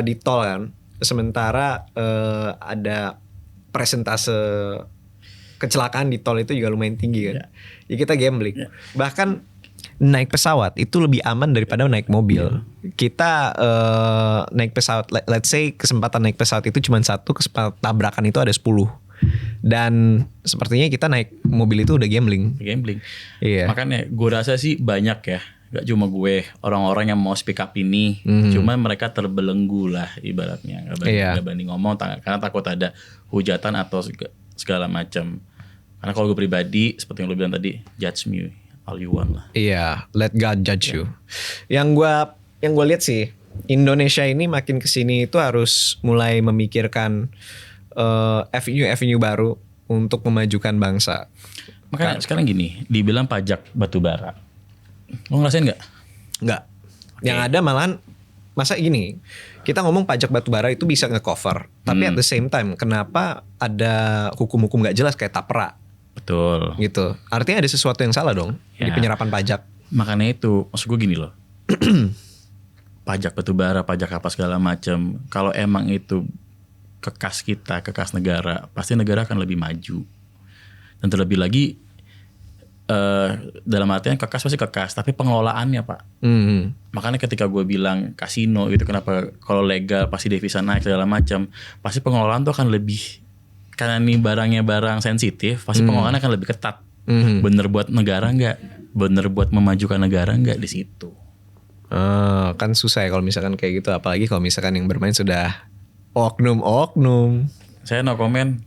[SPEAKER 1] di tol kan, sementara ada persentase kecelakaan di tol itu juga lumayan tinggi kan. Ya kita gambling. Bahkan naik pesawat itu lebih aman daripada naik mobil. Kita naik pesawat, let's say kesempatan naik pesawat itu cuma 1, kesempatan tabrakan itu ada 10. Dan sepertinya kita naik mobil itu udah gambling.
[SPEAKER 2] Gambling.
[SPEAKER 1] Iya.
[SPEAKER 2] Makanya gue rasa sih banyak ya Gak cuma gue, orang-orang yang mau speak up ini, cuma mereka terbelenggu lah ibaratnya. Gak berani ngomong karena takut ada hujatan atau segala macam. Karena kalau gue pribadi, seperti yang lo bilang tadi, judge me all you want lah.
[SPEAKER 1] Iya, let God judge you. Yang gue lihat sih, Indonesia ini makin kesini itu harus mulai memikirkan avenue baru untuk memajukan bangsa.
[SPEAKER 2] Makanya sekarang gini, dibilang pajak batubara, lo ngerasain nggak?
[SPEAKER 1] Nggak. Yang ada malahan masa gini, kita ngomong pajak batubara itu bisa nge-cover, tapi at the same time, kenapa ada hukum-hukum nggak jelas kayak tapera?
[SPEAKER 2] Betul.
[SPEAKER 1] Gitu. Artinya ada sesuatu yang salah dong di penyerapan pajak.
[SPEAKER 2] Makanya itu, maksud gue gini loh. Pajak batubara, pajak apa segala macam. Kalau emang itu kekas kita, kekas negara, pasti negara akan lebih maju. Dan terlebih lagi dalam artian kekas pasti kekas, tapi pengelolaannya Pak. Makanya ketika gue bilang kasino itu kenapa kalau legal pasti devisa naik segala macam, pasti pengelolaan tuh akan lebih, karena ini barangnya barang sensitif, pasti pengelolaannya akan lebih ketat. Bener buat negara nggak? Bener buat memajukan negara nggak di situ?
[SPEAKER 1] Kan susah ya kalau misalkan kayak gitu, apalagi kalau misalkan yang bermain sudah oknum.
[SPEAKER 2] Saya no comment.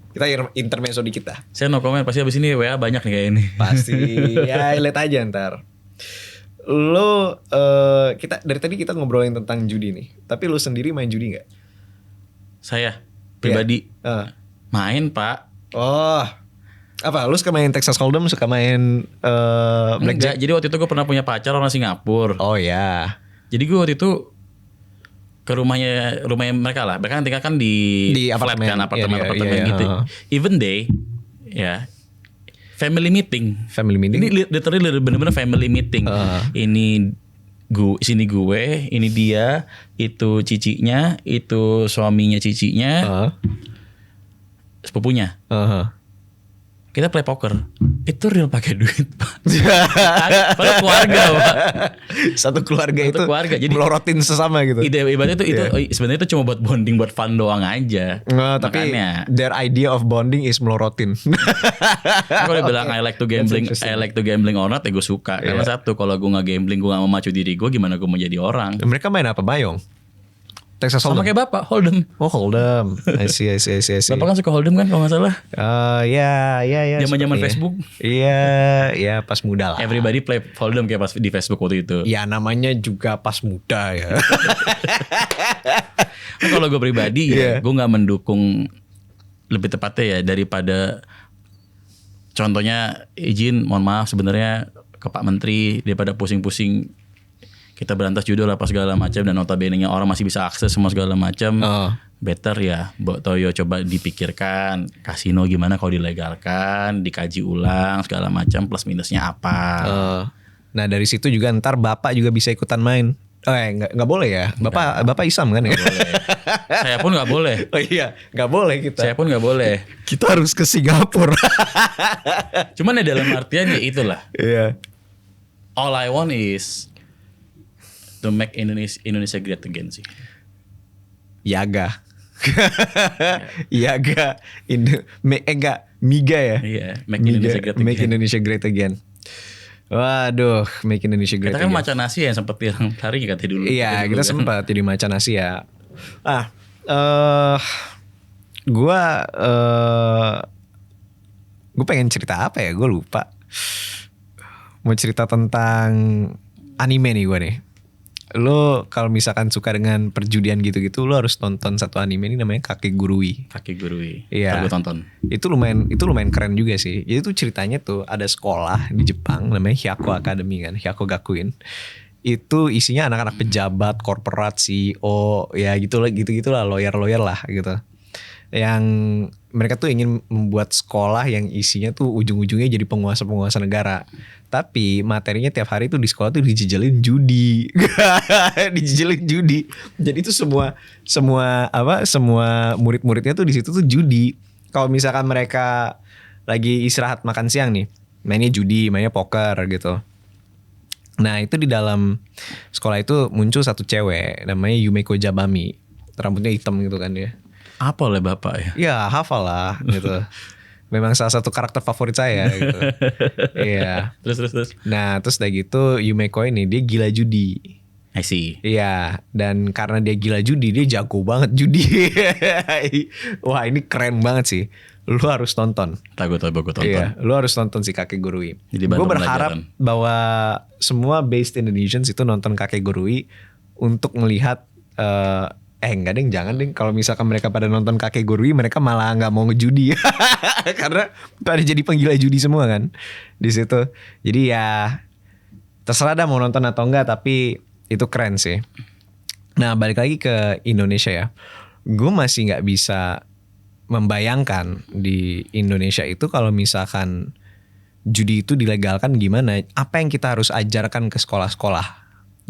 [SPEAKER 1] Kita intermezzo dikit dah.
[SPEAKER 2] Saya no comment, pasti abis ini WA banyak nih kayak ini.
[SPEAKER 1] Pasti. Ya lihat aja ntar. Lo kita dari tadi kita ngobrolin tentang judi nih. Tapi lo sendiri main judi nggak?
[SPEAKER 2] Saya pribadi main Pak.
[SPEAKER 1] Oh, apa? Lo suka main Texas Hold'em? Suka main
[SPEAKER 2] Enggak.
[SPEAKER 1] blackjack?
[SPEAKER 2] Jadi waktu itu gue pernah punya pacar orang Singapura.
[SPEAKER 1] Oh ya.
[SPEAKER 2] Jadi gue waktu itu ke rumahnya mereka lah. Mereka kan tinggal kan di flat
[SPEAKER 1] apartemen.
[SPEAKER 2] kan, apartemen gitu. Even day, ya family meeting. Ini literally bener-bener family meeting. Ini sini gue, ini dia, itu cicinya, itu suaminya cicinya, sepupunya. Kita play poker. Itu real pakai duit Pak. Padahal keluarga Pak.
[SPEAKER 1] Satu keluarga itu
[SPEAKER 2] jadi
[SPEAKER 1] melorotin sesama gitu.
[SPEAKER 2] Ibaratnya itu sebenarnya itu cuma buat bonding, buat fun doang aja.
[SPEAKER 1] Tapi their idea of bonding is melorotin.
[SPEAKER 2] Kalau bilang I like to gambling or not, ya gue suka. Karena satu, kalau gue gak gambling, gue gak memacu diri gue, gimana gue mau jadi orang.
[SPEAKER 1] Mereka main apa? Mayong? Texas Hold'em?
[SPEAKER 2] Sama kayak Bapak, Hold'em.
[SPEAKER 1] Oh Hold'em. I see.
[SPEAKER 2] Bapak kan suka Hold'em kan kalau gak salah?
[SPEAKER 1] Ya.
[SPEAKER 2] Zaman-zaman Facebook.
[SPEAKER 1] Iya pas muda lah.
[SPEAKER 2] Everybody play Hold'em kayak pas di Facebook waktu itu.
[SPEAKER 1] Ya namanya juga pas muda ya.
[SPEAKER 2] Kalau gue pribadi ya, gue gak mendukung, lebih tepatnya ya, daripada contohnya izin, mohon maaf sebenarnya ke Pak Menteri, daripada pusing-pusing kita berantas judi lah apa segala macam, dan notabene-nya orang masih bisa akses semua segala macam. Better ya Mbok Toyo coba dipikirkan kasino gimana kalau dilegalkan, dikaji ulang segala macam plus minusnya apa.
[SPEAKER 1] Nah dari situ juga ntar Bapak juga bisa ikutan main. Nggak boleh ya. Bapak Isam kan ya.
[SPEAKER 2] Saya pun nggak boleh.
[SPEAKER 1] Oh iya, nggak boleh kita.
[SPEAKER 2] Saya pun nggak boleh.
[SPEAKER 1] Kita harus ke Singapura.
[SPEAKER 2] Cuman ya dalam artian ya itulah.
[SPEAKER 1] Iya.
[SPEAKER 2] All I want is to make Indonesia great again sih.
[SPEAKER 1] Yaga. Yaga. Miga ya.
[SPEAKER 2] Iya, make Indonesia great again.
[SPEAKER 1] Make Indonesia great again. Waduh, make Indonesia great
[SPEAKER 2] again. Kita kan
[SPEAKER 1] again.
[SPEAKER 2] Macan Asia yang sempat hilang lari katanya dulu.
[SPEAKER 1] Iya, kita
[SPEAKER 2] kan
[SPEAKER 1] sempat jadi Macan Asia. Gue pengen cerita apa ya? Gue lupa. Mau cerita tentang anime nih gue nih. Lo kalau misalkan suka dengan perjudian gitu-gitu, lo harus tonton satu anime ini namanya Kakegurui. Iya.
[SPEAKER 2] Gue tonton.
[SPEAKER 1] Itu lumayan keren juga sih. Jadi tuh ceritanya tuh ada sekolah di Jepang namanya Hyako Academy kan, Hyako Gakuin. Itu isinya anak-anak pejabat, korporat, CEO, ya gitulah, lawyer lah gitu. Yang mereka tuh ingin membuat sekolah yang isinya tuh ujung-ujungnya jadi penguasa negara. Tapi materinya tiap hari tuh di sekolah tuh dijejelin judi. Dijejelin judi. Jadi itu semua murid-muridnya tuh di situ tuh judi. Kalau misalkan mereka lagi istirahat makan siang nih, mainnya judi, mainnya poker gitu. Nah, itu di dalam sekolah itu muncul satu cewek namanya Yumeko Jabami. Rambutnya hitam gitu kan dia.
[SPEAKER 2] Apa oleh Bapak ya?
[SPEAKER 1] Ya hafal lah gitu. Memang salah satu karakter favorit saya gitu. Iya.
[SPEAKER 2] Terus.
[SPEAKER 1] Nah terus udah gitu Yumeko ini dia gila judi.
[SPEAKER 2] I see.
[SPEAKER 1] Iya, dan karena dia gila judi, dia jago banget judi. Wah ini keren banget sih. Lu harus tonton.
[SPEAKER 2] Gue tonton.
[SPEAKER 1] Iya, lu harus nonton si Kakegurui.
[SPEAKER 2] Jadi
[SPEAKER 1] Gue
[SPEAKER 2] baru
[SPEAKER 1] berharap
[SPEAKER 2] pelajaran.
[SPEAKER 1] bahwa semua based Indonesians itu nonton Kakegurui untuk melihat enggak deh, jangan deh. Kalau misalkan mereka pada nonton Kakegurui, mereka malah nggak mau ngejudi karena pada jadi penggila judi semua kan di situ. Jadi ya terserah dah mau nonton atau enggak, tapi itu keren sih. Nah balik lagi ke Indonesia ya, gue masih nggak bisa membayangkan di Indonesia itu kalau misalkan judi itu dilegalkan gimana. Apa yang kita harus ajarkan ke sekolah-sekolah?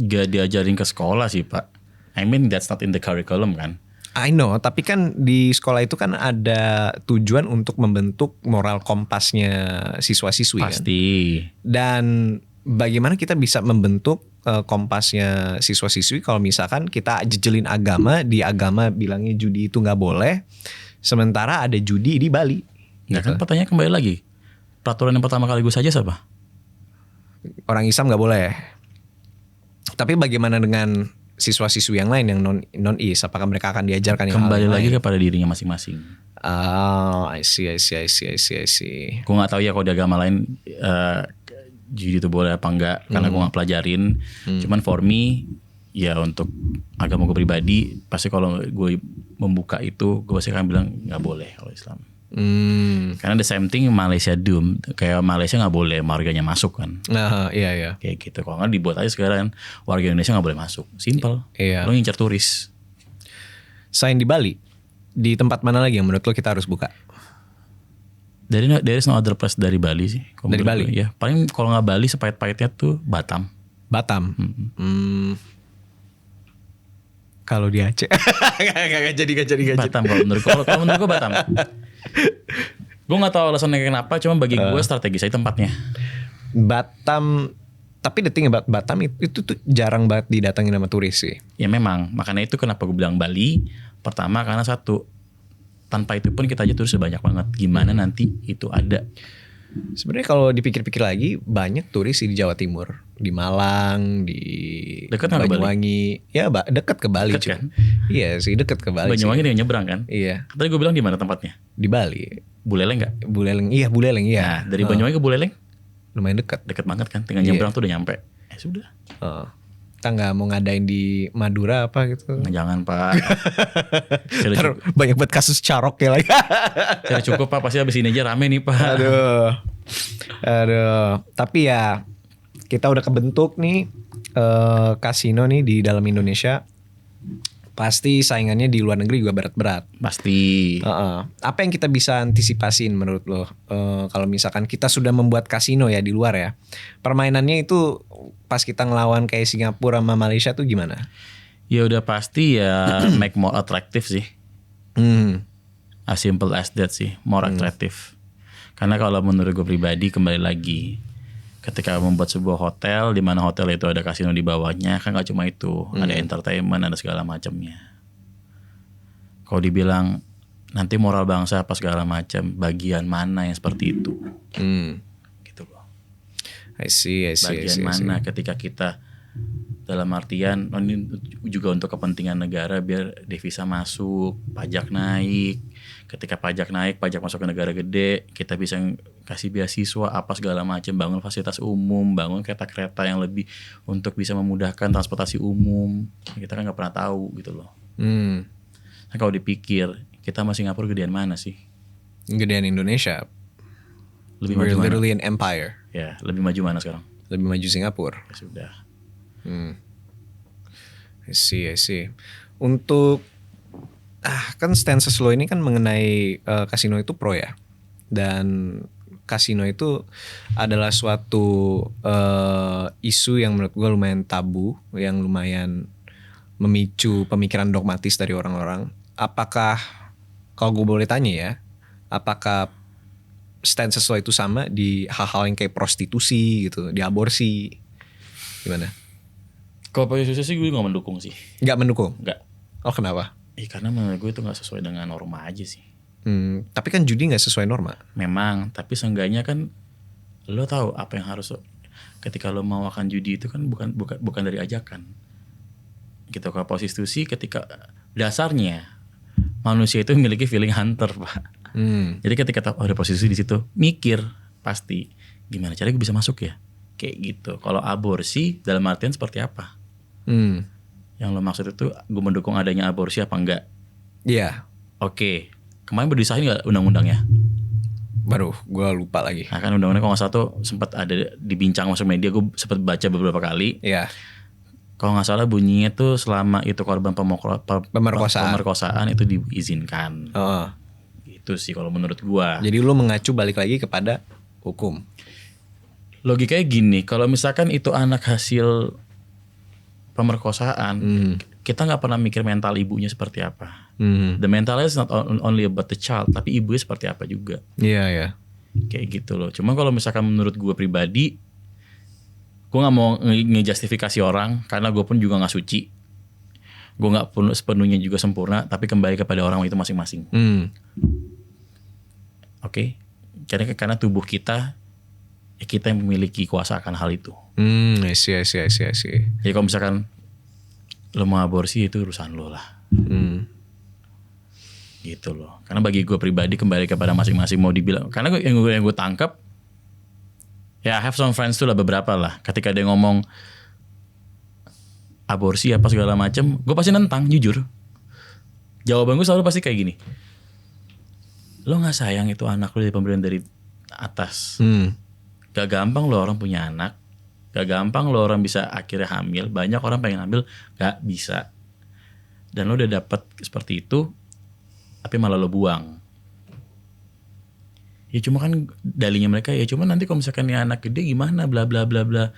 [SPEAKER 2] Gak diajarin ke sekolah sih Pak. I mean that's not in the curriculum kan.
[SPEAKER 1] I know, tapi kan di sekolah itu kan ada tujuan untuk membentuk moral kompasnya siswa-siswi kan.
[SPEAKER 2] Pasti.
[SPEAKER 1] Dan bagaimana kita bisa membentuk kompasnya siswa-siswi kalau misalkan kita jejelin agama, di agama bilangnya judi itu nggak boleh, sementara ada judi di Bali.
[SPEAKER 2] Nah kan pertanyaan kembali lagi. Peraturan yang pertama kali gue saja siapa?
[SPEAKER 1] Orang Islam nggak boleh. Tapi bagaimana dengan siswa-siswi yang lain yang non-is? Apakah mereka akan diajarkan yang
[SPEAKER 2] Kembali
[SPEAKER 1] hal
[SPEAKER 2] lagi
[SPEAKER 1] lain?
[SPEAKER 2] kepada dirinya masing-masing.
[SPEAKER 1] Oh, I see.
[SPEAKER 2] Gue nggak tahu ya kalau di agama lain judi itu boleh apa enggak, karena gue nggak pelajarin. Cuman for me ya untuk agama gue pribadi pasti kalau gue membuka itu gue pasti akan bilang nggak boleh kalau Islam. Karena the same thing Malaysia do, kayak Malaysia nggak boleh warganya masuk kan.
[SPEAKER 1] Nah, iya.
[SPEAKER 2] Kayak gitu. Kalau nggak dibuat aja sekarang warga Indonesia nggak boleh masuk. Simple.
[SPEAKER 1] Iya.
[SPEAKER 2] Lo ngincar turis.
[SPEAKER 1] Selain di Bali, di tempat mana lagi yang menurut lo kita harus buka?
[SPEAKER 2] There is no other place dari Bali sih. Kalau
[SPEAKER 1] Dari
[SPEAKER 2] menurut
[SPEAKER 1] Bali?
[SPEAKER 2] gue. Ya paling kalau nggak Bali sepahit-pahitnya tuh Batam.
[SPEAKER 1] Batam. Kalau di Aceh, gak jadi.
[SPEAKER 2] Batam kalau menurut gue. Kalau menurut gue Batam. Gue nggak tahu alasannya kenapa. Cuma bagi gue strategis aja tempatnya.
[SPEAKER 1] Batam, tapi the thing about Batam itu tuh jarang banget didatangin sama turis sih.
[SPEAKER 2] Ya memang. Makanya itu kenapa gue bilang Bali. Pertama karena satu, tanpa itu pun kita aja turis banyak banget. Gimana nanti itu ada.
[SPEAKER 1] Sebenarnya kalau dipikir-pikir lagi banyak turis di Jawa Timur, di Malang, di
[SPEAKER 2] Dekat nggak ke Bali?
[SPEAKER 1] Banyuwangi, ya dekat ke Bali.
[SPEAKER 2] Dekat kan?
[SPEAKER 1] Iya sih dekat ke Bali.
[SPEAKER 2] Banyuwangi
[SPEAKER 1] sih.
[SPEAKER 2] dia nyebrang kan.
[SPEAKER 1] Iya
[SPEAKER 2] Tadi gue bilang di mana tempatnya?
[SPEAKER 1] di Bali.
[SPEAKER 2] Buleleng nggak?
[SPEAKER 1] Buleleng, Buleleng iya.
[SPEAKER 2] Nah dari Banyuwangi ke Buleleng
[SPEAKER 1] Lumayan dekat.
[SPEAKER 2] deket banget kan. Tinggal
[SPEAKER 1] Iya.
[SPEAKER 2] nyebrang tuh udah nyampe. Sudah.
[SPEAKER 1] Kita nggak mau ngadain di Madura apa gitu.
[SPEAKER 2] Jangan Pak. Sudah
[SPEAKER 1] Ntar
[SPEAKER 2] cukup,
[SPEAKER 1] banyak banget kasus carok ya lagi.
[SPEAKER 2] sudah cukup Pak. Pasti abis ini aja rame nih Pak.
[SPEAKER 1] Aduh. Tapi ya kita udah kebentuk nih kasino nih di dalam Indonesia. Pasti saingannya di luar negeri juga berat-berat.
[SPEAKER 2] Pasti.
[SPEAKER 1] Apa yang kita bisa antisipasiin menurut lo? Kalau misalkan kita sudah membuat kasino ya di luar ya, permainannya itu pas kita ngelawan kayak Singapura sama Malaysia tuh gimana?
[SPEAKER 2] Ya udah pasti ya make more attractive sih. As simple as that sih, more attractive. Karena kalau menurut gue pribadi kembali lagi, ketika membuat sebuah hotel di mana hotel itu ada kasino di bawahnya, kan gak cuma itu, ada entertainment, ada segala macamnya. Kalau dibilang nanti moral bangsa apa segala macam, bagian mana yang seperti itu? Gitu loh.
[SPEAKER 1] I see.
[SPEAKER 2] Bagian mana ketika kita dalam artian ini juga untuk kepentingan negara biar devisa masuk, pajak naik. Ketika pajak naik, pajak masuk ke negara gede, kita bisa kasih beasiswa apa segala macam, bangun fasilitas umum, bangun kereta-kereta yang lebih untuk bisa memudahkan transportasi umum. Kita kan nggak pernah tahu gitu loh. Nah, kalau dipikir kita sama Singapura gedean mana sih?
[SPEAKER 1] Gedean Indonesia.
[SPEAKER 2] Lebih
[SPEAKER 1] We're
[SPEAKER 2] maju mana?
[SPEAKER 1] literally an empire.
[SPEAKER 2] Ya, lebih maju mana sekarang?
[SPEAKER 1] Lebih maju Singapura.
[SPEAKER 2] Ya sudah.
[SPEAKER 1] I see. Untuk kan stances lo ini kan mengenai kasino itu pro ya. Dan kasino itu adalah suatu isu yang menurut gue lumayan tabu, yang lumayan memicu pemikiran dogmatis dari orang-orang. Apakah, kalau gue boleh tanya ya, apakah stances lo itu sama di hal-hal yang kayak prostitusi gitu, di aborsi, gimana?
[SPEAKER 2] Kalau posisi sih gue gak mendukung sih.
[SPEAKER 1] Nggak mendukung?
[SPEAKER 2] Enggak.
[SPEAKER 1] Oh kenapa?
[SPEAKER 2] Karena menurut gue itu gak sesuai dengan norma aja sih.
[SPEAKER 1] Tapi kan judi nggak sesuai norma.
[SPEAKER 2] Memang, tapi seenggaknya kan lo tahu apa yang harus ketika lo mau akan judi itu kan bukan dari ajakan. Gitu, kalau prostitusi ketika dasarnya manusia itu memiliki feeling hunter, Pak. Jadi ketika tahu ada prostitusi di situ, mikir pasti gimana caranya gue bisa masuk ya, kayak gitu. Kalau aborsi dalam artian seperti apa? Yang lo maksud itu gue mendukung adanya aborsi apa enggak?
[SPEAKER 1] Iya.
[SPEAKER 2] Oke. Kemarin berdisahin nggak undang-undangnya?
[SPEAKER 1] Baru gue lupa lagi.
[SPEAKER 2] Nah kan undang-undang kalau nggak salah tuh sempat ada dibincang masuk media, gue sempat baca beberapa kali.
[SPEAKER 1] Iya.
[SPEAKER 2] Kalau nggak salah bunyinya tuh selama itu korban pemerkosaan itu diizinkan. Itu sih kalau menurut gua.
[SPEAKER 1] Jadi lu mengacu balik lagi kepada hukum.
[SPEAKER 2] Logikanya gini, kalau misalkan itu anak hasil pemerkosaan, kita nggak pernah mikir mental ibunya seperti apa. The mental is not only about the child, tapi ibunya seperti apa juga.
[SPEAKER 1] Iya.
[SPEAKER 2] Kayak gitu loh. Cuma kalau misalkan menurut gua pribadi, gue nggak mau ngejustifikasi orang karena gue pun juga nggak suci, gue nggak sepenuhnya juga sempurna, tapi kembali kepada orang itu masing-masing. Oke? Karena tubuh kita ya kita yang memiliki kuasa akan hal itu.
[SPEAKER 1] I see.
[SPEAKER 2] Jadi kalau misalkan lo mau aborsi itu urusan lo lah. Gitu loh. Karena bagi gue pribadi kembali kepada masing-masing mau dibilang. Karena yang gue tangkap ya, I have some friends tuh lah, beberapa lah. Ketika dia ngomong aborsi apa segala macam, gue pasti nentang, jujur. Jawaban gue selalu pasti kayak gini. Lo gak sayang itu anak lo dari pemberian dari atas. Gak gampang lo orang punya anak. Gak gampang lo orang bisa akhirnya hamil. Banyak orang pengen hamil, gak bisa. Dan lo udah dapet seperti itu, tapi malah lo buang. Ya cuma kan dalinya mereka ya cuma nanti kalau misalkan ini anak gede gimana bla bla bla bla,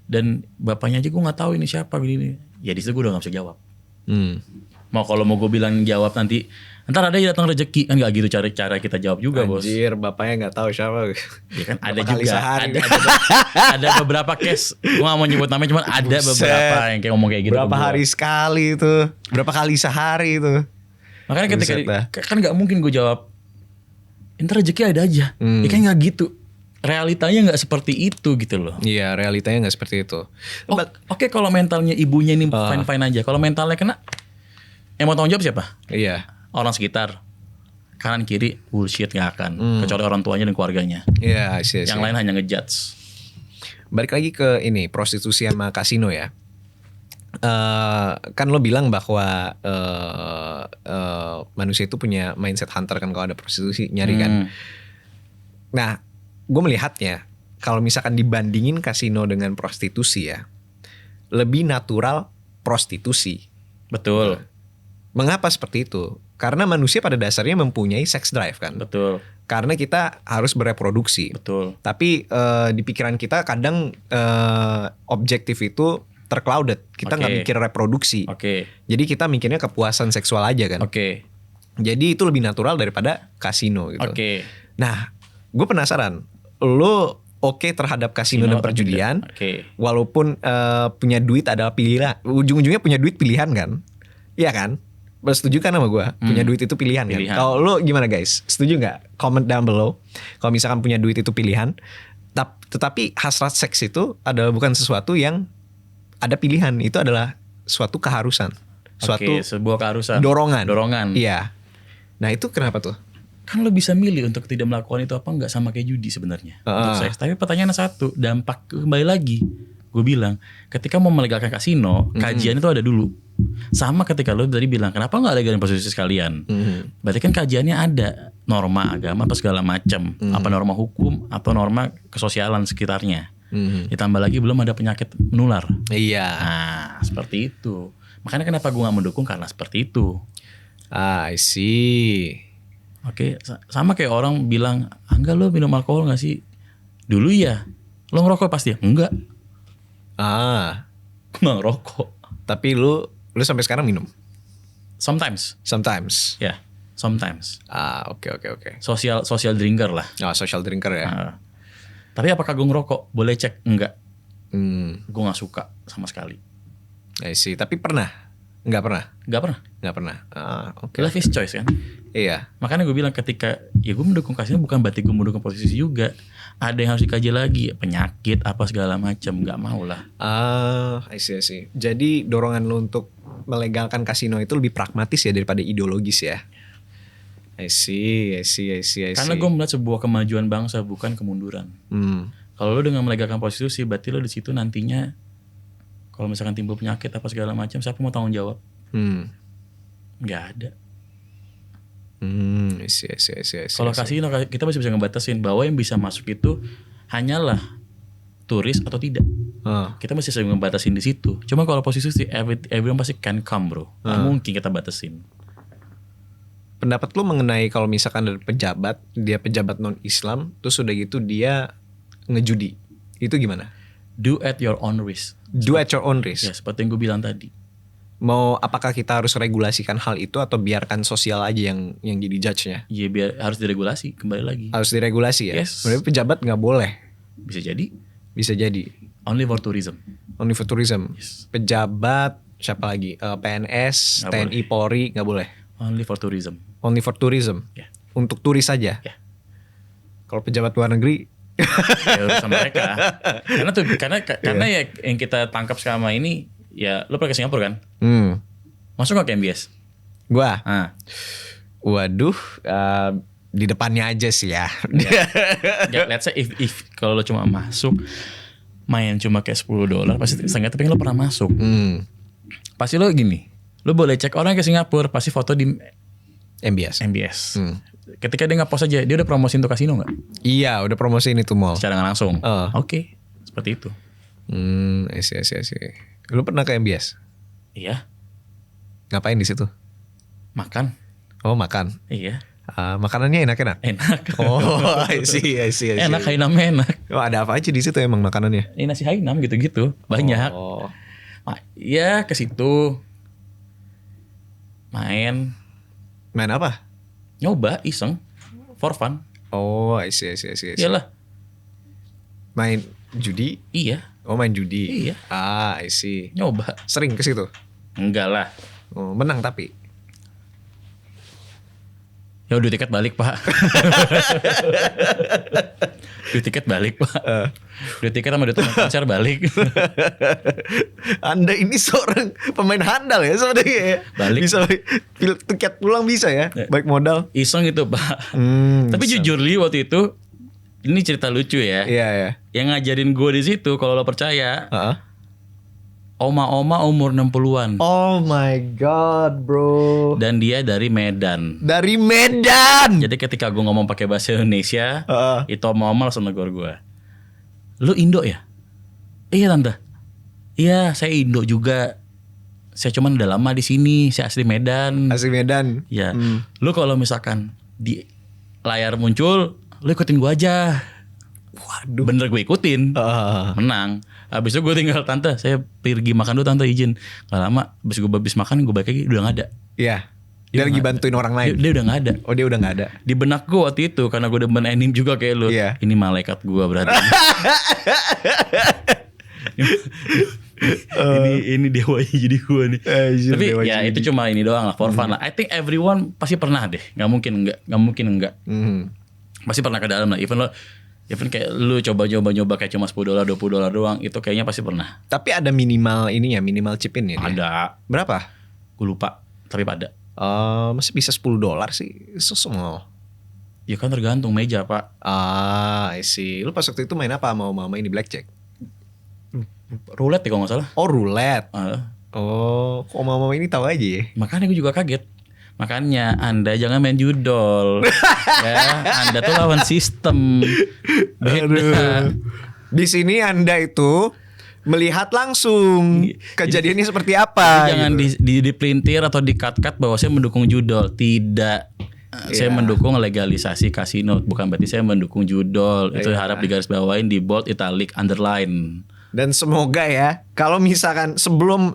[SPEAKER 2] dan bapaknya aja gue nggak tahu ini siapa begini. Ya di situ gue udah nggak bisa jawab. Kalau mau gue bilang jawab nanti ntar ada datang rezeki, kan nggak gitu cara kita jawab juga.
[SPEAKER 1] Anjir, bos. Bapaknya nggak tahu siapa.
[SPEAKER 2] Ya kan ada juga ada beberapa case, gue nggak mau nyebut namanya, cuman ada beberapa yang kayak ngomong kayak gitu.
[SPEAKER 1] Berapa hari sekali itu, berapa kali sehari itu.
[SPEAKER 2] Makanya ketika kan nggak mungkin gue jawab ntar rezeki ada aja. Ya kan gak gitu. Realitanya gak seperti itu gitu loh.
[SPEAKER 1] Iya, realitanya gak seperti itu.
[SPEAKER 2] Oke, kalau mentalnya ibunya ini fine-fine aja. Kalau mentalnya kena, yang mau tanggung jawab siapa?
[SPEAKER 1] Iya.
[SPEAKER 2] Orang sekitar. Kanan kiri bullshit gak akan. Kecuali orang tuanya dan keluarganya.
[SPEAKER 1] Iya,
[SPEAKER 2] Yang lain hanya ngejudge.
[SPEAKER 1] Balik lagi ke ini, prostitusi sama kasino ya. Kan lo bilang bahwa manusia itu punya mindset hunter kan kalau ada prostitusi nyari kan. Nah, gue melihatnya kalau misalkan dibandingin kasino dengan prostitusi ya, lebih natural prostitusi.
[SPEAKER 2] Betul.
[SPEAKER 1] Mengapa seperti itu? Karena manusia pada dasarnya mempunyai sex drive kan.
[SPEAKER 2] Betul.
[SPEAKER 1] Karena kita harus bereproduksi.
[SPEAKER 2] Betul.
[SPEAKER 1] Tapi di pikiran kita kadang objektif itu terclouded. Kita nggak mikir reproduksi. Jadi kita mikirnya kepuasan seksual aja kan. Jadi itu lebih natural daripada kasino gitu. Nah, gue penasaran. Lo terhadap kasino dan perjudian. Walaupun punya duit adalah pilihan. Ujung-ujungnya punya duit pilihan kan. Iya kan? Setuju kan sama gue? Punya duit itu pilihan kan? Kalau lo gimana guys? Setuju gak? Comment down below. Kalau misalkan punya duit itu pilihan. Tetapi hasrat seks itu adalah bukan sesuatu yang ada pilihan, itu adalah suatu keharusan,
[SPEAKER 2] sebuah keharusan,
[SPEAKER 1] dorongan. Iya. Nah itu kenapa tuh?
[SPEAKER 2] Kan lo bisa milih untuk tidak melakukan itu apa enggak, sama kayak judi sebenarnya untuk seks. Tapi pertanyaan satu, dampak kembali lagi. Gue bilang, ketika mau melegalkan kasino, kajian itu ada dulu. Sama ketika lo tadi bilang, kenapa nggak legalin prostitusi sekalian? Berarti kan kajiannya ada norma agama apa segala macam, apa norma hukum, apa norma kesosialan sekitarnya. Ditambah lagi belum ada penyakit menular.
[SPEAKER 1] Iya.
[SPEAKER 2] Nah seperti itu. Makanya kenapa gue gak mendukung, karena seperti itu.
[SPEAKER 1] I see.
[SPEAKER 2] Oke, sama kayak orang bilang, enggak lo minum alkohol gak sih? Dulu ya. Lo ngerokok pasti? Enggak. Gue gak ngerokok.
[SPEAKER 1] Tapi lu sampai sekarang minum?
[SPEAKER 2] Sometimes. Ya, sometimes.
[SPEAKER 1] Oke.
[SPEAKER 2] Social drinker lah.
[SPEAKER 1] Social drinker ya.
[SPEAKER 2] Tapi apakah gue ngerokok? Boleh cek? Enggak. Gue gak suka sama sekali.
[SPEAKER 1] I see. Tapi pernah Nggak pernah.
[SPEAKER 2] Nggak pernah.
[SPEAKER 1] Oke.
[SPEAKER 2] Life is choice kan.
[SPEAKER 1] Iya.
[SPEAKER 2] Makanya gue bilang ketika ya gue mendukung kasino bukan berarti gue mendukung prostitusi juga. Ada yang harus dikaji lagi, penyakit apa segala macam, nggak mau lah.
[SPEAKER 1] I see. Jadi dorongan lu untuk melegalkan kasino itu lebih pragmatis ya daripada ideologis ya. I see.
[SPEAKER 2] Karena gue melihat sebuah kemajuan bangsa bukan kemunduran. Kalau lo dengan melegalkan prostitusi, berarti lo di situ nantinya kalau misalkan timbul penyakit apa segala macam, siapa mau tanggung jawab? Nggak ada.
[SPEAKER 1] I see.
[SPEAKER 2] Kalau kasino kita masih bisa ngebatasin bahwa yang bisa masuk itu hanyalah turis atau tidak. Kita masih bisa ngebatasin di situ. Cuma kalau prostitusi, everyone pasti can come bro. Nggak mungkin kita batasin.
[SPEAKER 1] Pendapat lu mengenai kalau misalkan ada pejabat, dia pejabat non Islam, terus udah gitu dia ngejudi, itu gimana?
[SPEAKER 2] Do at your own risk.
[SPEAKER 1] Do at your own risk.
[SPEAKER 2] Ya seperti yang gue bilang tadi.
[SPEAKER 1] Mau apakah kita harus regulasikan hal itu atau biarkan sosial aja yang jadi judge-nya?
[SPEAKER 2] Iya biar harus diregulasi kembali lagi.
[SPEAKER 1] Harus diregulasi ya.
[SPEAKER 2] Yes.
[SPEAKER 1] Berarti pejabat nggak boleh.
[SPEAKER 2] Bisa jadi.
[SPEAKER 1] Only for tourism.
[SPEAKER 2] Yes.
[SPEAKER 1] Pejabat siapa lagi? PNS,
[SPEAKER 2] Nggak
[SPEAKER 1] TNI, Polri nggak boleh.
[SPEAKER 2] Only for tourism.
[SPEAKER 1] Yeah. Untuk turis saja.
[SPEAKER 2] Yeah.
[SPEAKER 1] Kalau pejabat luar negeri,
[SPEAKER 2] Ya urusan mereka. Karena ya yang kita tangkap selama ini ya lo pernah ke Singapura kan? Masuk gak ke MBS?
[SPEAKER 1] Gua.
[SPEAKER 2] Waduh,
[SPEAKER 1] di depannya aja sih ya.
[SPEAKER 2] Let's say if kalau lo cuma masuk main cuma kayak $10 pasti seenggaknya tapi lo pernah masuk. Pasti lo gini, lo boleh cek orang ke Singapura pasti foto di MBS. Ketika dia nge-post aja, dia udah promosiin untuk kasino nggak?
[SPEAKER 1] Iya, udah promosiin itu mall.
[SPEAKER 2] Secara nggak langsung. Oke, seperti itu.
[SPEAKER 1] I see. Lu pernah ke MBS?
[SPEAKER 2] Iya.
[SPEAKER 1] Ngapain di situ?
[SPEAKER 2] Makan.
[SPEAKER 1] Oh, makan.
[SPEAKER 2] Iya.
[SPEAKER 1] Makanannya enak-enak?
[SPEAKER 2] Enak.
[SPEAKER 1] Oh, I see.
[SPEAKER 2] Enak, Hainam enak.
[SPEAKER 1] Oh, ada apa aja di situ emang makanannya?
[SPEAKER 2] Ini nasi Hainam gitu-gitu, banyak.
[SPEAKER 1] Oh.
[SPEAKER 2] Ya ke situ. Main
[SPEAKER 1] apa?
[SPEAKER 2] Nyoba, iseng, for fun.
[SPEAKER 1] Oh, I see.
[SPEAKER 2] Iyalah.
[SPEAKER 1] Main judi?
[SPEAKER 2] Iya.
[SPEAKER 1] Oh, main judi.
[SPEAKER 2] Iya.
[SPEAKER 1] I see.
[SPEAKER 2] Nyoba.
[SPEAKER 1] Sering ke situ?
[SPEAKER 2] Enggak lah.
[SPEAKER 1] Oh, menang tapi.
[SPEAKER 2] Ya udah tiket balik pak. Duit tiket balik pak. Duit tiket sama duit konser balik.
[SPEAKER 1] Anda ini seorang pemain handal ya sebenarnya ya.
[SPEAKER 2] Balik.
[SPEAKER 1] Bisa tiket pulang bisa ya. Baik modal.
[SPEAKER 2] Iseng gitu pak. Tapi jujur li waktu itu ini cerita lucu ya.
[SPEAKER 1] Iya.
[SPEAKER 2] Yang ngajarin gue di situ kalau lo percaya. Oma-oma umur 60-an.
[SPEAKER 1] Oh my god, bro.
[SPEAKER 2] Dan dia dari Medan.
[SPEAKER 1] Dari Medan.
[SPEAKER 2] Jadi ketika gue ngomong pakai bahasa Indonesia, itu oma-oma langsung negor gue. Lu Indo ya? Iya tante. Iya, saya Indo juga. Saya cuman udah lama di sini. Saya asli Medan.
[SPEAKER 1] Asli Medan.
[SPEAKER 2] Ya. Lu kalau misalkan di layar muncul, lu ikutin gue aja.
[SPEAKER 1] Waduh.
[SPEAKER 2] Bener gue ikutin. Menang. Habis itu gue tinggal tante, saya pergi makan dulu tante izin. Gak lama, habis makan gue balik lagi udah gak ada.
[SPEAKER 1] Iya. Dia lagi bantuin orang lain.
[SPEAKER 2] Dia udah gak ada.
[SPEAKER 1] Oh, dia udah gak ada.
[SPEAKER 2] Di benak gue waktu itu karena gue demen anime juga kayak lu.
[SPEAKER 1] Iya.
[SPEAKER 2] Ini malaikat gue berarti. ini dewa jadi gue nih. Tapi ya itu cuma ini doang lah, for fun lah. I think everyone pasti pernah deh. Gak mungkin enggak. Pasti pernah ke dalam lah. Even kayak lu coba kayak cuma $10, $20 doang, itu kayaknya pasti pernah.
[SPEAKER 1] Tapi ada minimal minimal chip-in ya dia?
[SPEAKER 2] Ada.
[SPEAKER 1] Berapa?
[SPEAKER 2] Gue lupa, tapi ada.
[SPEAKER 1] Masih bisa $10 sih, so small.
[SPEAKER 2] Ya kan tergantung meja pak.
[SPEAKER 1] I see. Lu pas waktu itu main apa sama mama ini blackjack?
[SPEAKER 2] Roulette ya kalau gak salah.
[SPEAKER 1] Oh, roulette. Kok mama ini tahu aja ya?
[SPEAKER 2] Makanya gue juga kaget. Makanya Anda jangan main judol. Ya, Anda tuh lawan sistem. Beda.
[SPEAKER 1] Di sini Anda itu melihat langsung kejadiannya seperti apa.
[SPEAKER 2] Jangan dipelintir atau di-cut-cut bahwa saya mendukung judol. Tidak. Saya mendukung legalisasi kasino. Bukan berarti saya mendukung judol. Itu harap digarisbawain, di bold, italic, underline.
[SPEAKER 1] Dan semoga ya, kalau misalkan sebelum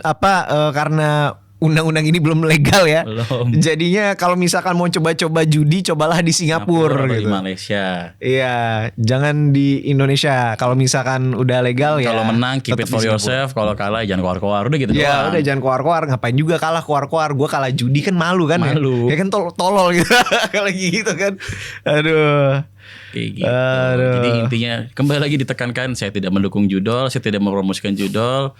[SPEAKER 1] karena undang-undang ini belum legal ya.
[SPEAKER 2] Belum.
[SPEAKER 1] Jadinya kalau misalkan mau coba-coba judi, cobalah di Singapura
[SPEAKER 2] Atau
[SPEAKER 1] gitu.
[SPEAKER 2] di Malaysia.
[SPEAKER 1] Iya, jangan di Indonesia. Kalau misalkan udah legal ya.
[SPEAKER 2] Kalau menang keep
[SPEAKER 1] tetap
[SPEAKER 2] it
[SPEAKER 1] di
[SPEAKER 2] for
[SPEAKER 1] Singapura.
[SPEAKER 2] yourself, kalau kalah jangan keluar-keluar, udah gitu
[SPEAKER 1] Ya
[SPEAKER 2] doang.
[SPEAKER 1] udah jangan keluar-keluar. Ngapain juga kalah keluar-keluar. Gue kalah judi kan malu kan.
[SPEAKER 2] Malu.
[SPEAKER 1] Ya kan tolol gitu. Kalau gitu kan. Aduh.
[SPEAKER 2] Kayak gitu.
[SPEAKER 1] Aduh.
[SPEAKER 2] Jadi intinya kembali lagi ditekankan, saya tidak mendukung judol, saya tidak mempromosikan judol.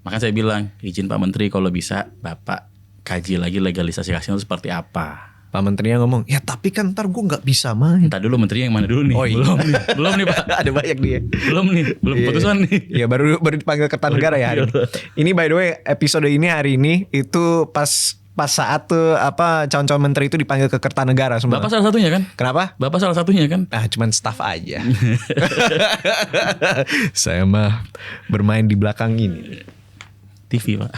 [SPEAKER 2] Makanya saya bilang, izin Pak Menteri kalau bisa Bapak kaji lagi legalisasi kasino itu seperti apa.
[SPEAKER 1] Pak Menterinya ngomong, ya tapi kan ntar gue nggak bisa main.
[SPEAKER 2] Entar dulu menterinya yang mana dulu nih?
[SPEAKER 1] Oh, iya.
[SPEAKER 2] Belum nih Pak.
[SPEAKER 1] Ada banyak dia.
[SPEAKER 2] Belum
[SPEAKER 1] Iya.
[SPEAKER 2] putusan nih.
[SPEAKER 1] Ya baru dipanggil Kertanegara ya hari ini. Ini by the way episode ini hari ini itu pas saat tuh calon-calon menteri itu dipanggil ke Kertanegara semua.
[SPEAKER 2] Bapak salah satunya kan?
[SPEAKER 1] Kenapa?
[SPEAKER 2] Bapak salah satunya kan?
[SPEAKER 1] Cuman staff aja. Saya mah bermain di belakang ini.
[SPEAKER 2] TV Pak.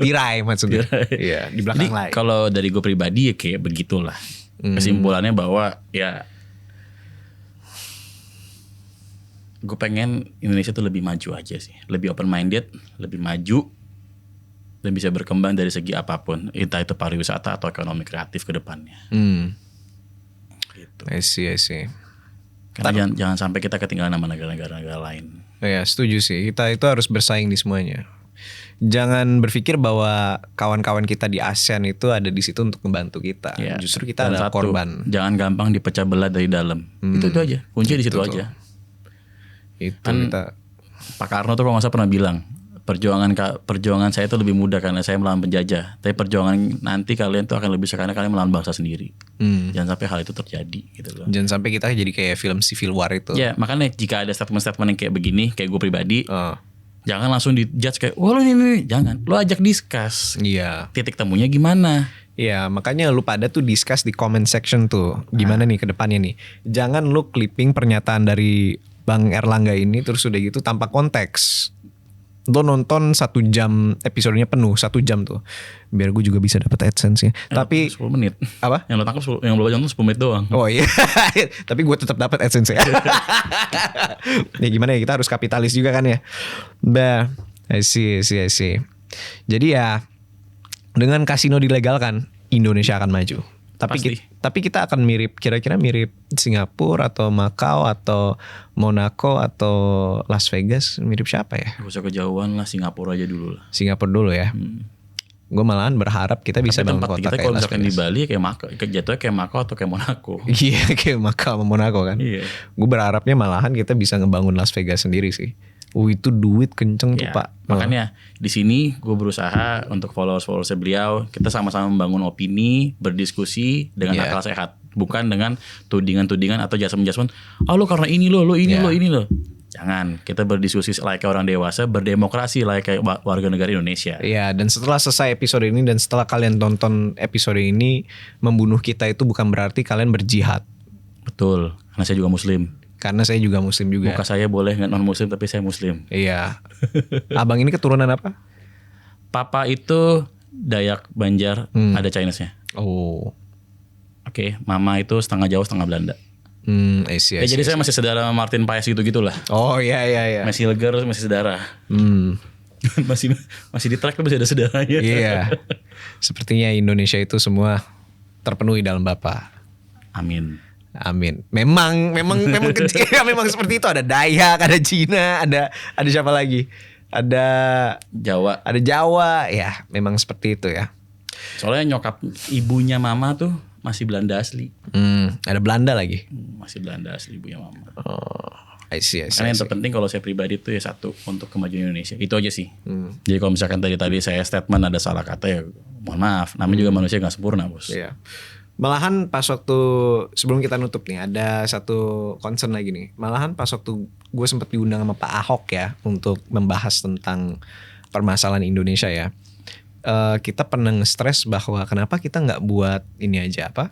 [SPEAKER 1] Tirai maksudnya.
[SPEAKER 2] Tirai.
[SPEAKER 1] Iya, di
[SPEAKER 2] Jadi
[SPEAKER 1] belakang lain.
[SPEAKER 2] kalau dari gue pribadi ya kayak begitulah. Kesimpulannya bahwa ya gue pengen Indonesia tuh lebih maju aja sih. Lebih open minded, lebih maju, dan bisa berkembang dari segi apapun. Entah itu pariwisata atau ekonomi kreatif ke depannya. Gitu.
[SPEAKER 1] I see.
[SPEAKER 2] Karena jangan sampai kita ketinggalan sama negara-negara lain.
[SPEAKER 1] Ya setuju sih. Kita itu harus bersaing di semuanya. Jangan berpikir bahwa kawan-kawan kita di ASEAN itu ada di situ untuk membantu kita.
[SPEAKER 2] Ya,
[SPEAKER 1] Justru kita
[SPEAKER 2] dan
[SPEAKER 1] adalah
[SPEAKER 2] satu,
[SPEAKER 1] korban.
[SPEAKER 2] Jangan gampang dipecah belah dari dalam. Itu aja. Kunci di situ
[SPEAKER 1] Itu tuh.
[SPEAKER 2] aja.
[SPEAKER 1] Itu
[SPEAKER 2] Kan
[SPEAKER 1] kita.
[SPEAKER 2] Pak Karno tuh kalau nggak salah pernah bilang, perjuangan saya itu lebih mudah karena saya melawan penjajah. Tapi perjuangan nanti kalian tuh akan lebih susah karena kalian melawan bangsa sendiri. Jangan sampai hal itu terjadi gitu loh.
[SPEAKER 1] Jangan sampai kita jadi kayak film Civil War itu.
[SPEAKER 2] Ya makanya jika ada statement-statement yang kayak begini, kayak gue pribadi,
[SPEAKER 1] Oh,
[SPEAKER 2] jangan langsung dijudge kayak, wah lu ini, jangan. Lu ajak discuss.
[SPEAKER 1] iya.
[SPEAKER 2] Titik temunya gimana?
[SPEAKER 1] Iya, makanya lu pada tuh discuss di comment section tuh. Gimana nih ke depannya nih. Jangan lu clipping pernyataan dari Bang Erlangga ini terus udah gitu tanpa konteks. Lu nonton 1 jam episodenya penuh 1 jam tuh. Biar gue juga bisa dapat AdSense ya. Tapi
[SPEAKER 2] 10 menit.
[SPEAKER 1] apa?
[SPEAKER 2] Yang lo tangkap yang lo nonton 10 menit doang.
[SPEAKER 1] Oh iya. Tapi gue tetap dapat AdSense ya. Ya gimana ya, kita harus kapitalis juga kan ya. Bah, I see. Jadi ya dengan kasino dilegalkan, Indonesia akan maju.
[SPEAKER 2] Pasti.
[SPEAKER 1] Tapi kita akan kira-kira mirip Singapura atau Macau atau Monaco atau Las Vegas. Mirip siapa ya?
[SPEAKER 2] Gak usah kejauhan lah, Singapura aja dulu lah.
[SPEAKER 1] Singapura dulu ya. Gue malahan berharap kita bisa
[SPEAKER 2] Tapi
[SPEAKER 1] bangun
[SPEAKER 2] tempat
[SPEAKER 1] kota
[SPEAKER 2] kita
[SPEAKER 1] kayak
[SPEAKER 2] kalau
[SPEAKER 1] Las
[SPEAKER 2] misalkan di
[SPEAKER 1] Vegas.
[SPEAKER 2] Bali kayak Macau, jatuhnya kayak Macau atau kayak Monaco.
[SPEAKER 1] Iya, kayak Macau sama Monaco kan.
[SPEAKER 2] Iya.
[SPEAKER 1] Gue berharapnya malahan kita bisa ngebangun Las Vegas sendiri sih. Itu duit kenceng tuh
[SPEAKER 2] Ya,
[SPEAKER 1] Pak.
[SPEAKER 2] makanya di sini gue berusaha untuk followers beliau, kita sama-sama membangun opini, berdiskusi dengan
[SPEAKER 1] Iya.
[SPEAKER 2] akal sehat, bukan dengan tudingan-tudingan atau judgement. Lu karena ini lo ini
[SPEAKER 1] Iya.
[SPEAKER 2] lo ini lo. Jangan, kita berdiskusi layaknya orang dewasa, berdemokrasi layaknya warga negara Indonesia.
[SPEAKER 1] Iya, dan setelah selesai episode ini dan setelah kalian tonton episode ini, membunuh kita itu bukan berarti kalian berjihad.
[SPEAKER 2] Betul, karena saya juga muslim.
[SPEAKER 1] Karena saya juga muslim juga.
[SPEAKER 2] Muka saya boleh nggak non muslim tapi saya muslim.
[SPEAKER 1] Iya. Abang ini keturunan apa?
[SPEAKER 2] Papa itu Dayak Banjar, ada Chinese-nya.
[SPEAKER 1] Oh.
[SPEAKER 2] Oke, mama itu setengah Jawa setengah Belanda.
[SPEAKER 1] I see.
[SPEAKER 2] Jadi saya masih saudara sama Martin Paes gitu-gitulah.
[SPEAKER 1] Oh iya.
[SPEAKER 2] Masih legar, masih saudara. masih di track tuh masih ada saudaranya.
[SPEAKER 1] Iya. Sepertinya Indonesia itu semua terpenuhi dalam Bapak.
[SPEAKER 2] Amin.
[SPEAKER 1] Memang kecil, memang seperti itu. Ada Dayak, ada Cina, ada siapa lagi? Ada Jawa. Ya, memang seperti itu ya.
[SPEAKER 2] Soalnya nyokap ibunya mama tuh masih Belanda asli.
[SPEAKER 1] Ada Belanda lagi.
[SPEAKER 2] Masih Belanda asli ibunya mama.
[SPEAKER 1] Oh, I see.
[SPEAKER 2] Karena yang terpenting kalau saya pribadi tuh ya satu, untuk kemajuan Indonesia. Itu aja sih. Jadi kalau misalkan tadi saya statement ada salah kata ya mohon maaf. Namanya juga manusia gak sempurna bos.
[SPEAKER 1] Iya. Malahan pas waktu sebelum kita nutup nih ada satu concern lagi nih. Malahan pas waktu gue sempat diundang sama Pak Ahok ya untuk membahas tentang permasalahan Indonesia ya. Kita pernah nge-stress bahwa kenapa kita nggak buat ini aja apa?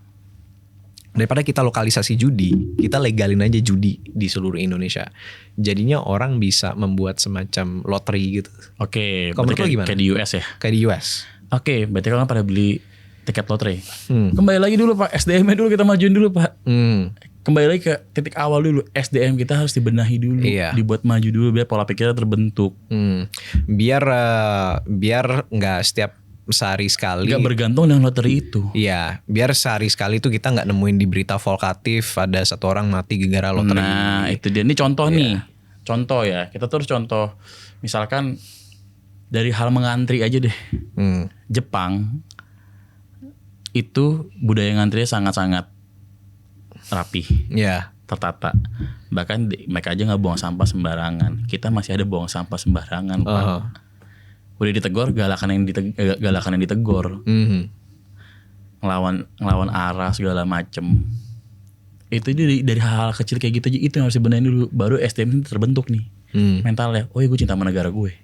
[SPEAKER 1] Daripada kita lokalisasi judi, kita legalin aja judi di seluruh Indonesia. Jadinya orang bisa membuat semacam lottery gitu.
[SPEAKER 2] Oke,
[SPEAKER 1] Kalau
[SPEAKER 2] berarti
[SPEAKER 1] menurut lo gimana?
[SPEAKER 2] kayak di US ya.
[SPEAKER 1] Kayak di US.
[SPEAKER 2] Oke, berarti kalian pada beli tiket lotre. Kembali lagi dulu Pak, SDM-nya dulu kita majuin dulu Pak. Kembali lagi ke titik awal dulu, SDM kita harus dibenahi dulu,
[SPEAKER 1] Iya.
[SPEAKER 2] dibuat maju dulu biar pola pikirnya terbentuk.
[SPEAKER 1] Biar nggak setiap sehari sekali.
[SPEAKER 2] Gak bergantung dengan loteri itu.
[SPEAKER 1] Iya, biar sehari sekali tuh kita nggak nemuin di berita volkatif ada satu orang mati gara-gara loteri.
[SPEAKER 2] Nah itu dia, ini contoh nih. Contoh ya, kita terus contoh. Misalkan dari hal mengantri aja deh. Jepang itu budaya ngantrinya sangat-sangat rapi.
[SPEAKER 1] Iya.
[SPEAKER 2] Tertata. Bahkan mereka aja nggak buang sampah sembarangan. Kita masih ada buang sampah sembarangan, Pak. Udah ditegur, galakan yang ditegor. Ngelawan arah segala macem. Itu dari hal-hal kecil kayak gitu aja, itu yang harus dibenahin dulu. Baru SDM ini terbentuk nih. Mentalnya, oh iya gue cinta sama negara gue.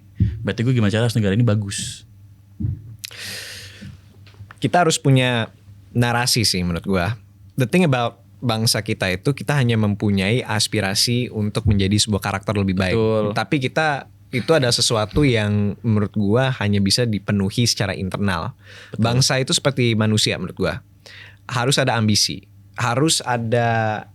[SPEAKER 2] Berarti gue gimana cara negara ini bagus.
[SPEAKER 1] Kita harus punya narasi sih menurut gue. The thing about bangsa kita itu, kita hanya mempunyai aspirasi untuk menjadi sebuah karakter lebih baik.
[SPEAKER 2] Betul.
[SPEAKER 1] Tapi kita itu ada sesuatu yang menurut gua hanya bisa dipenuhi secara internal. Betul. Bangsa itu seperti manusia menurut gua. Harus ada ambisi, harus ada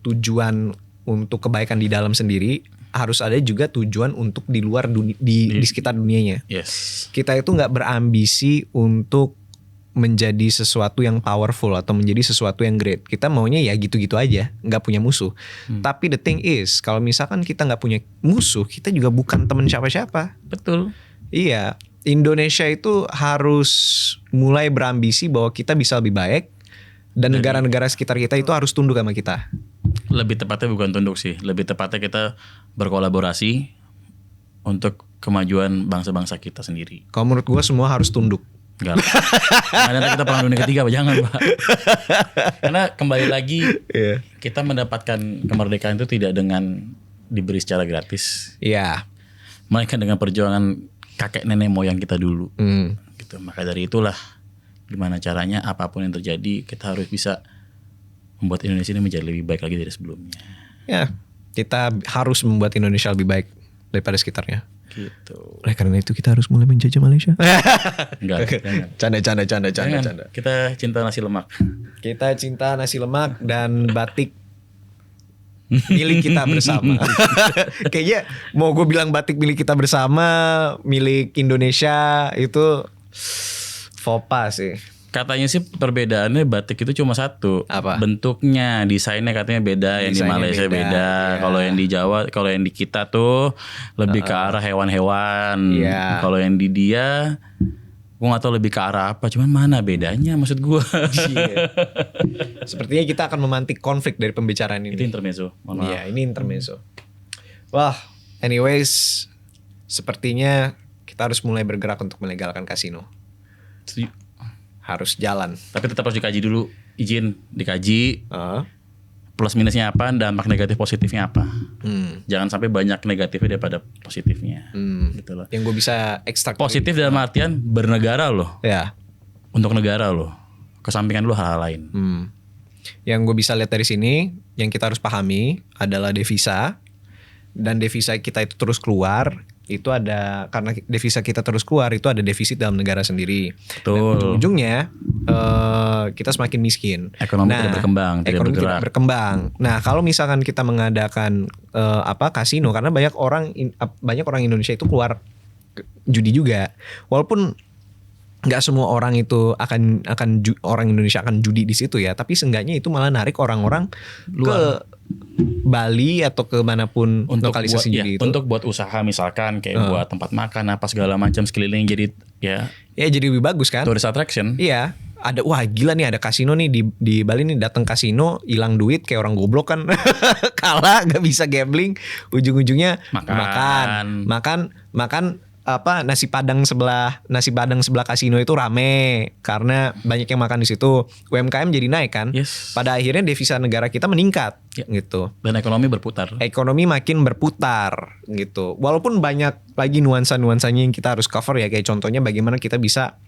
[SPEAKER 1] tujuan untuk kebaikan di dalam sendiri, harus ada juga tujuan untuk di luar di sekitar dunianya.
[SPEAKER 2] Yes.
[SPEAKER 1] Kita itu nggak berambisi untuk menjadi sesuatu yang powerful atau menjadi sesuatu yang great. Kita maunya ya gitu-gitu aja, nggak punya musuh. Tapi the thing is, kalau misalkan kita nggak punya musuh, kita juga bukan teman siapa-siapa.
[SPEAKER 2] Betul.
[SPEAKER 1] Iya, Indonesia itu harus mulai berambisi bahwa kita bisa lebih baik, dan negara-negara sekitar kita itu harus tunduk sama kita.
[SPEAKER 2] Lebih tepatnya bukan tunduk sih, lebih tepatnya kita berkolaborasi untuk kemajuan bangsa-bangsa kita sendiri.
[SPEAKER 1] Kalau menurut gue semua harus tunduk.
[SPEAKER 2] Enggak. Nanti kita perang dunia ketiga, jangan Pak. Karena kembali lagi kita mendapatkan kemerdekaan itu tidak dengan diberi secara gratis.
[SPEAKER 1] Iya.
[SPEAKER 2] Melainkan dengan perjuangan kakek nenek moyang kita dulu. Gitu. Maka dari itulah gimana caranya apapun yang terjadi kita harus bisa membuat Indonesia ini menjadi lebih baik lagi dari sebelumnya. Ya,
[SPEAKER 1] kita harus membuat Indonesia lebih baik daripada sekitarnya.
[SPEAKER 2] Gitu.
[SPEAKER 1] Oleh karena itu kita harus mulai menjajah Malaysia.
[SPEAKER 2] Enggak.
[SPEAKER 1] Canda.
[SPEAKER 2] Kita cinta nasi lemak.
[SPEAKER 1] Kita cinta nasi lemak dan batik milik kita bersama. Kayaknya mau gue bilang batik milik kita bersama, milik Indonesia itu faux pas sih.
[SPEAKER 2] Katanya sih perbedaannya batik itu cuma satu.
[SPEAKER 1] Apa?
[SPEAKER 2] Bentuknya, desainnya katanya beda. Yang di Malaysia beda.
[SPEAKER 1] Ya.
[SPEAKER 2] Kalau yang di Jawa, kalau yang di kita tuh lebih ke arah hewan-hewan.
[SPEAKER 1] Ya.
[SPEAKER 2] Kalau yang di dia, gue gak tahu lebih ke arah apa. Cuman mana bedanya maksud gue.
[SPEAKER 1] Sepertinya kita akan memantik konflik dari pembicaraan ini.
[SPEAKER 2] Itu intermezzo.
[SPEAKER 1] Iya, ini intermezzo. Wah, anyways, sepertinya kita harus mulai bergerak untuk melegalkan kasino. Harus jalan.
[SPEAKER 2] Tapi tetap harus dikaji dulu. Izin dikaji. Plus minusnya apa, dampak negatif positifnya apa. Jangan sampai banyak negatifnya daripada positifnya. Gitu loh.
[SPEAKER 1] Yang gue bisa ekstrak.
[SPEAKER 2] Positif dalam artian bernegara loh.
[SPEAKER 1] Ya.
[SPEAKER 2] Untuk negara loh. Kesampingkan dulu hal-hal lain.
[SPEAKER 1] Yang gue bisa lihat dari sini, yang kita harus pahami adalah devisa. Dan devisa kita itu terus keluar. Itu ada, karena devisa kita terus keluar, itu ada defisit dalam negara sendiri.
[SPEAKER 2] Betul.
[SPEAKER 1] Dan ujungnya kita semakin miskin.
[SPEAKER 2] Ekonomi tidak berkembang,
[SPEAKER 1] ekonomi tidak berkembang. Nah, kalau misalkan kita mengadakan kasino, karena banyak orang Indonesia itu keluar judi juga. Walaupun nggak semua orang itu orang Indonesia akan judi di situ ya, tapi seenggaknya itu malah narik orang-orang ke Bali atau ke manapun lokalisasi judi itu.
[SPEAKER 2] Untuk buat usaha misalkan kayak buat tempat makan apa segala macam sekeliling, jadi ya
[SPEAKER 1] jadi lebih bagus kan.
[SPEAKER 2] Tourist attraction.
[SPEAKER 1] Iya. Ada, wah gila nih ada kasino nih di Bali nih, datang kasino hilang duit kayak orang goblok kan. Kalah nggak bisa gambling, ujung-ujungnya makan nasi padang sebelah kasino itu rame karena banyak yang makan di situ. UMKM jadi naik kan.
[SPEAKER 2] Yes.
[SPEAKER 1] Pada akhirnya devisa negara kita meningkat gitu.
[SPEAKER 2] Dan ekonomi berputar.
[SPEAKER 1] Ekonomi makin berputar gitu. Walaupun banyak lagi nuansa-nuansanya yang kita harus cover ya, kayak contohnya bagaimana kita bisa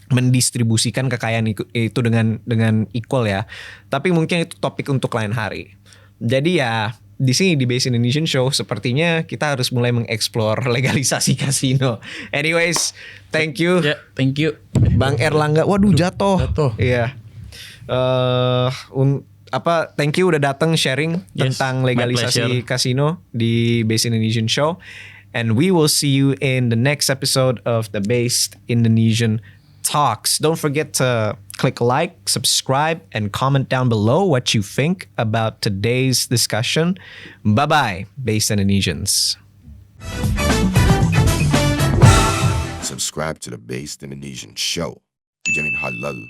[SPEAKER 1] mendistribusikan kekayaan itu dengan equal ya. Tapi mungkin itu topik untuk lain hari. Jadi ya di sini di Base Indonesian Show sepertinya kita harus mulai mengeksplor legalisasi kasino. Anyways, thank you.
[SPEAKER 2] Ya, thank you.
[SPEAKER 1] Bang Erlangga. Waduh, jatuh. Iya. Thank you udah datang sharing tentang legalisasi kasino di Base Indonesian Show. And we will see you in the next episode of the Based Indonesian Talks. Don't forget to click like, subscribe, and comment down below what you think about today's discussion. Bye-bye, Based Indonesians.
[SPEAKER 3] Subscribe to the Based Indonesian Show. Dijamin halal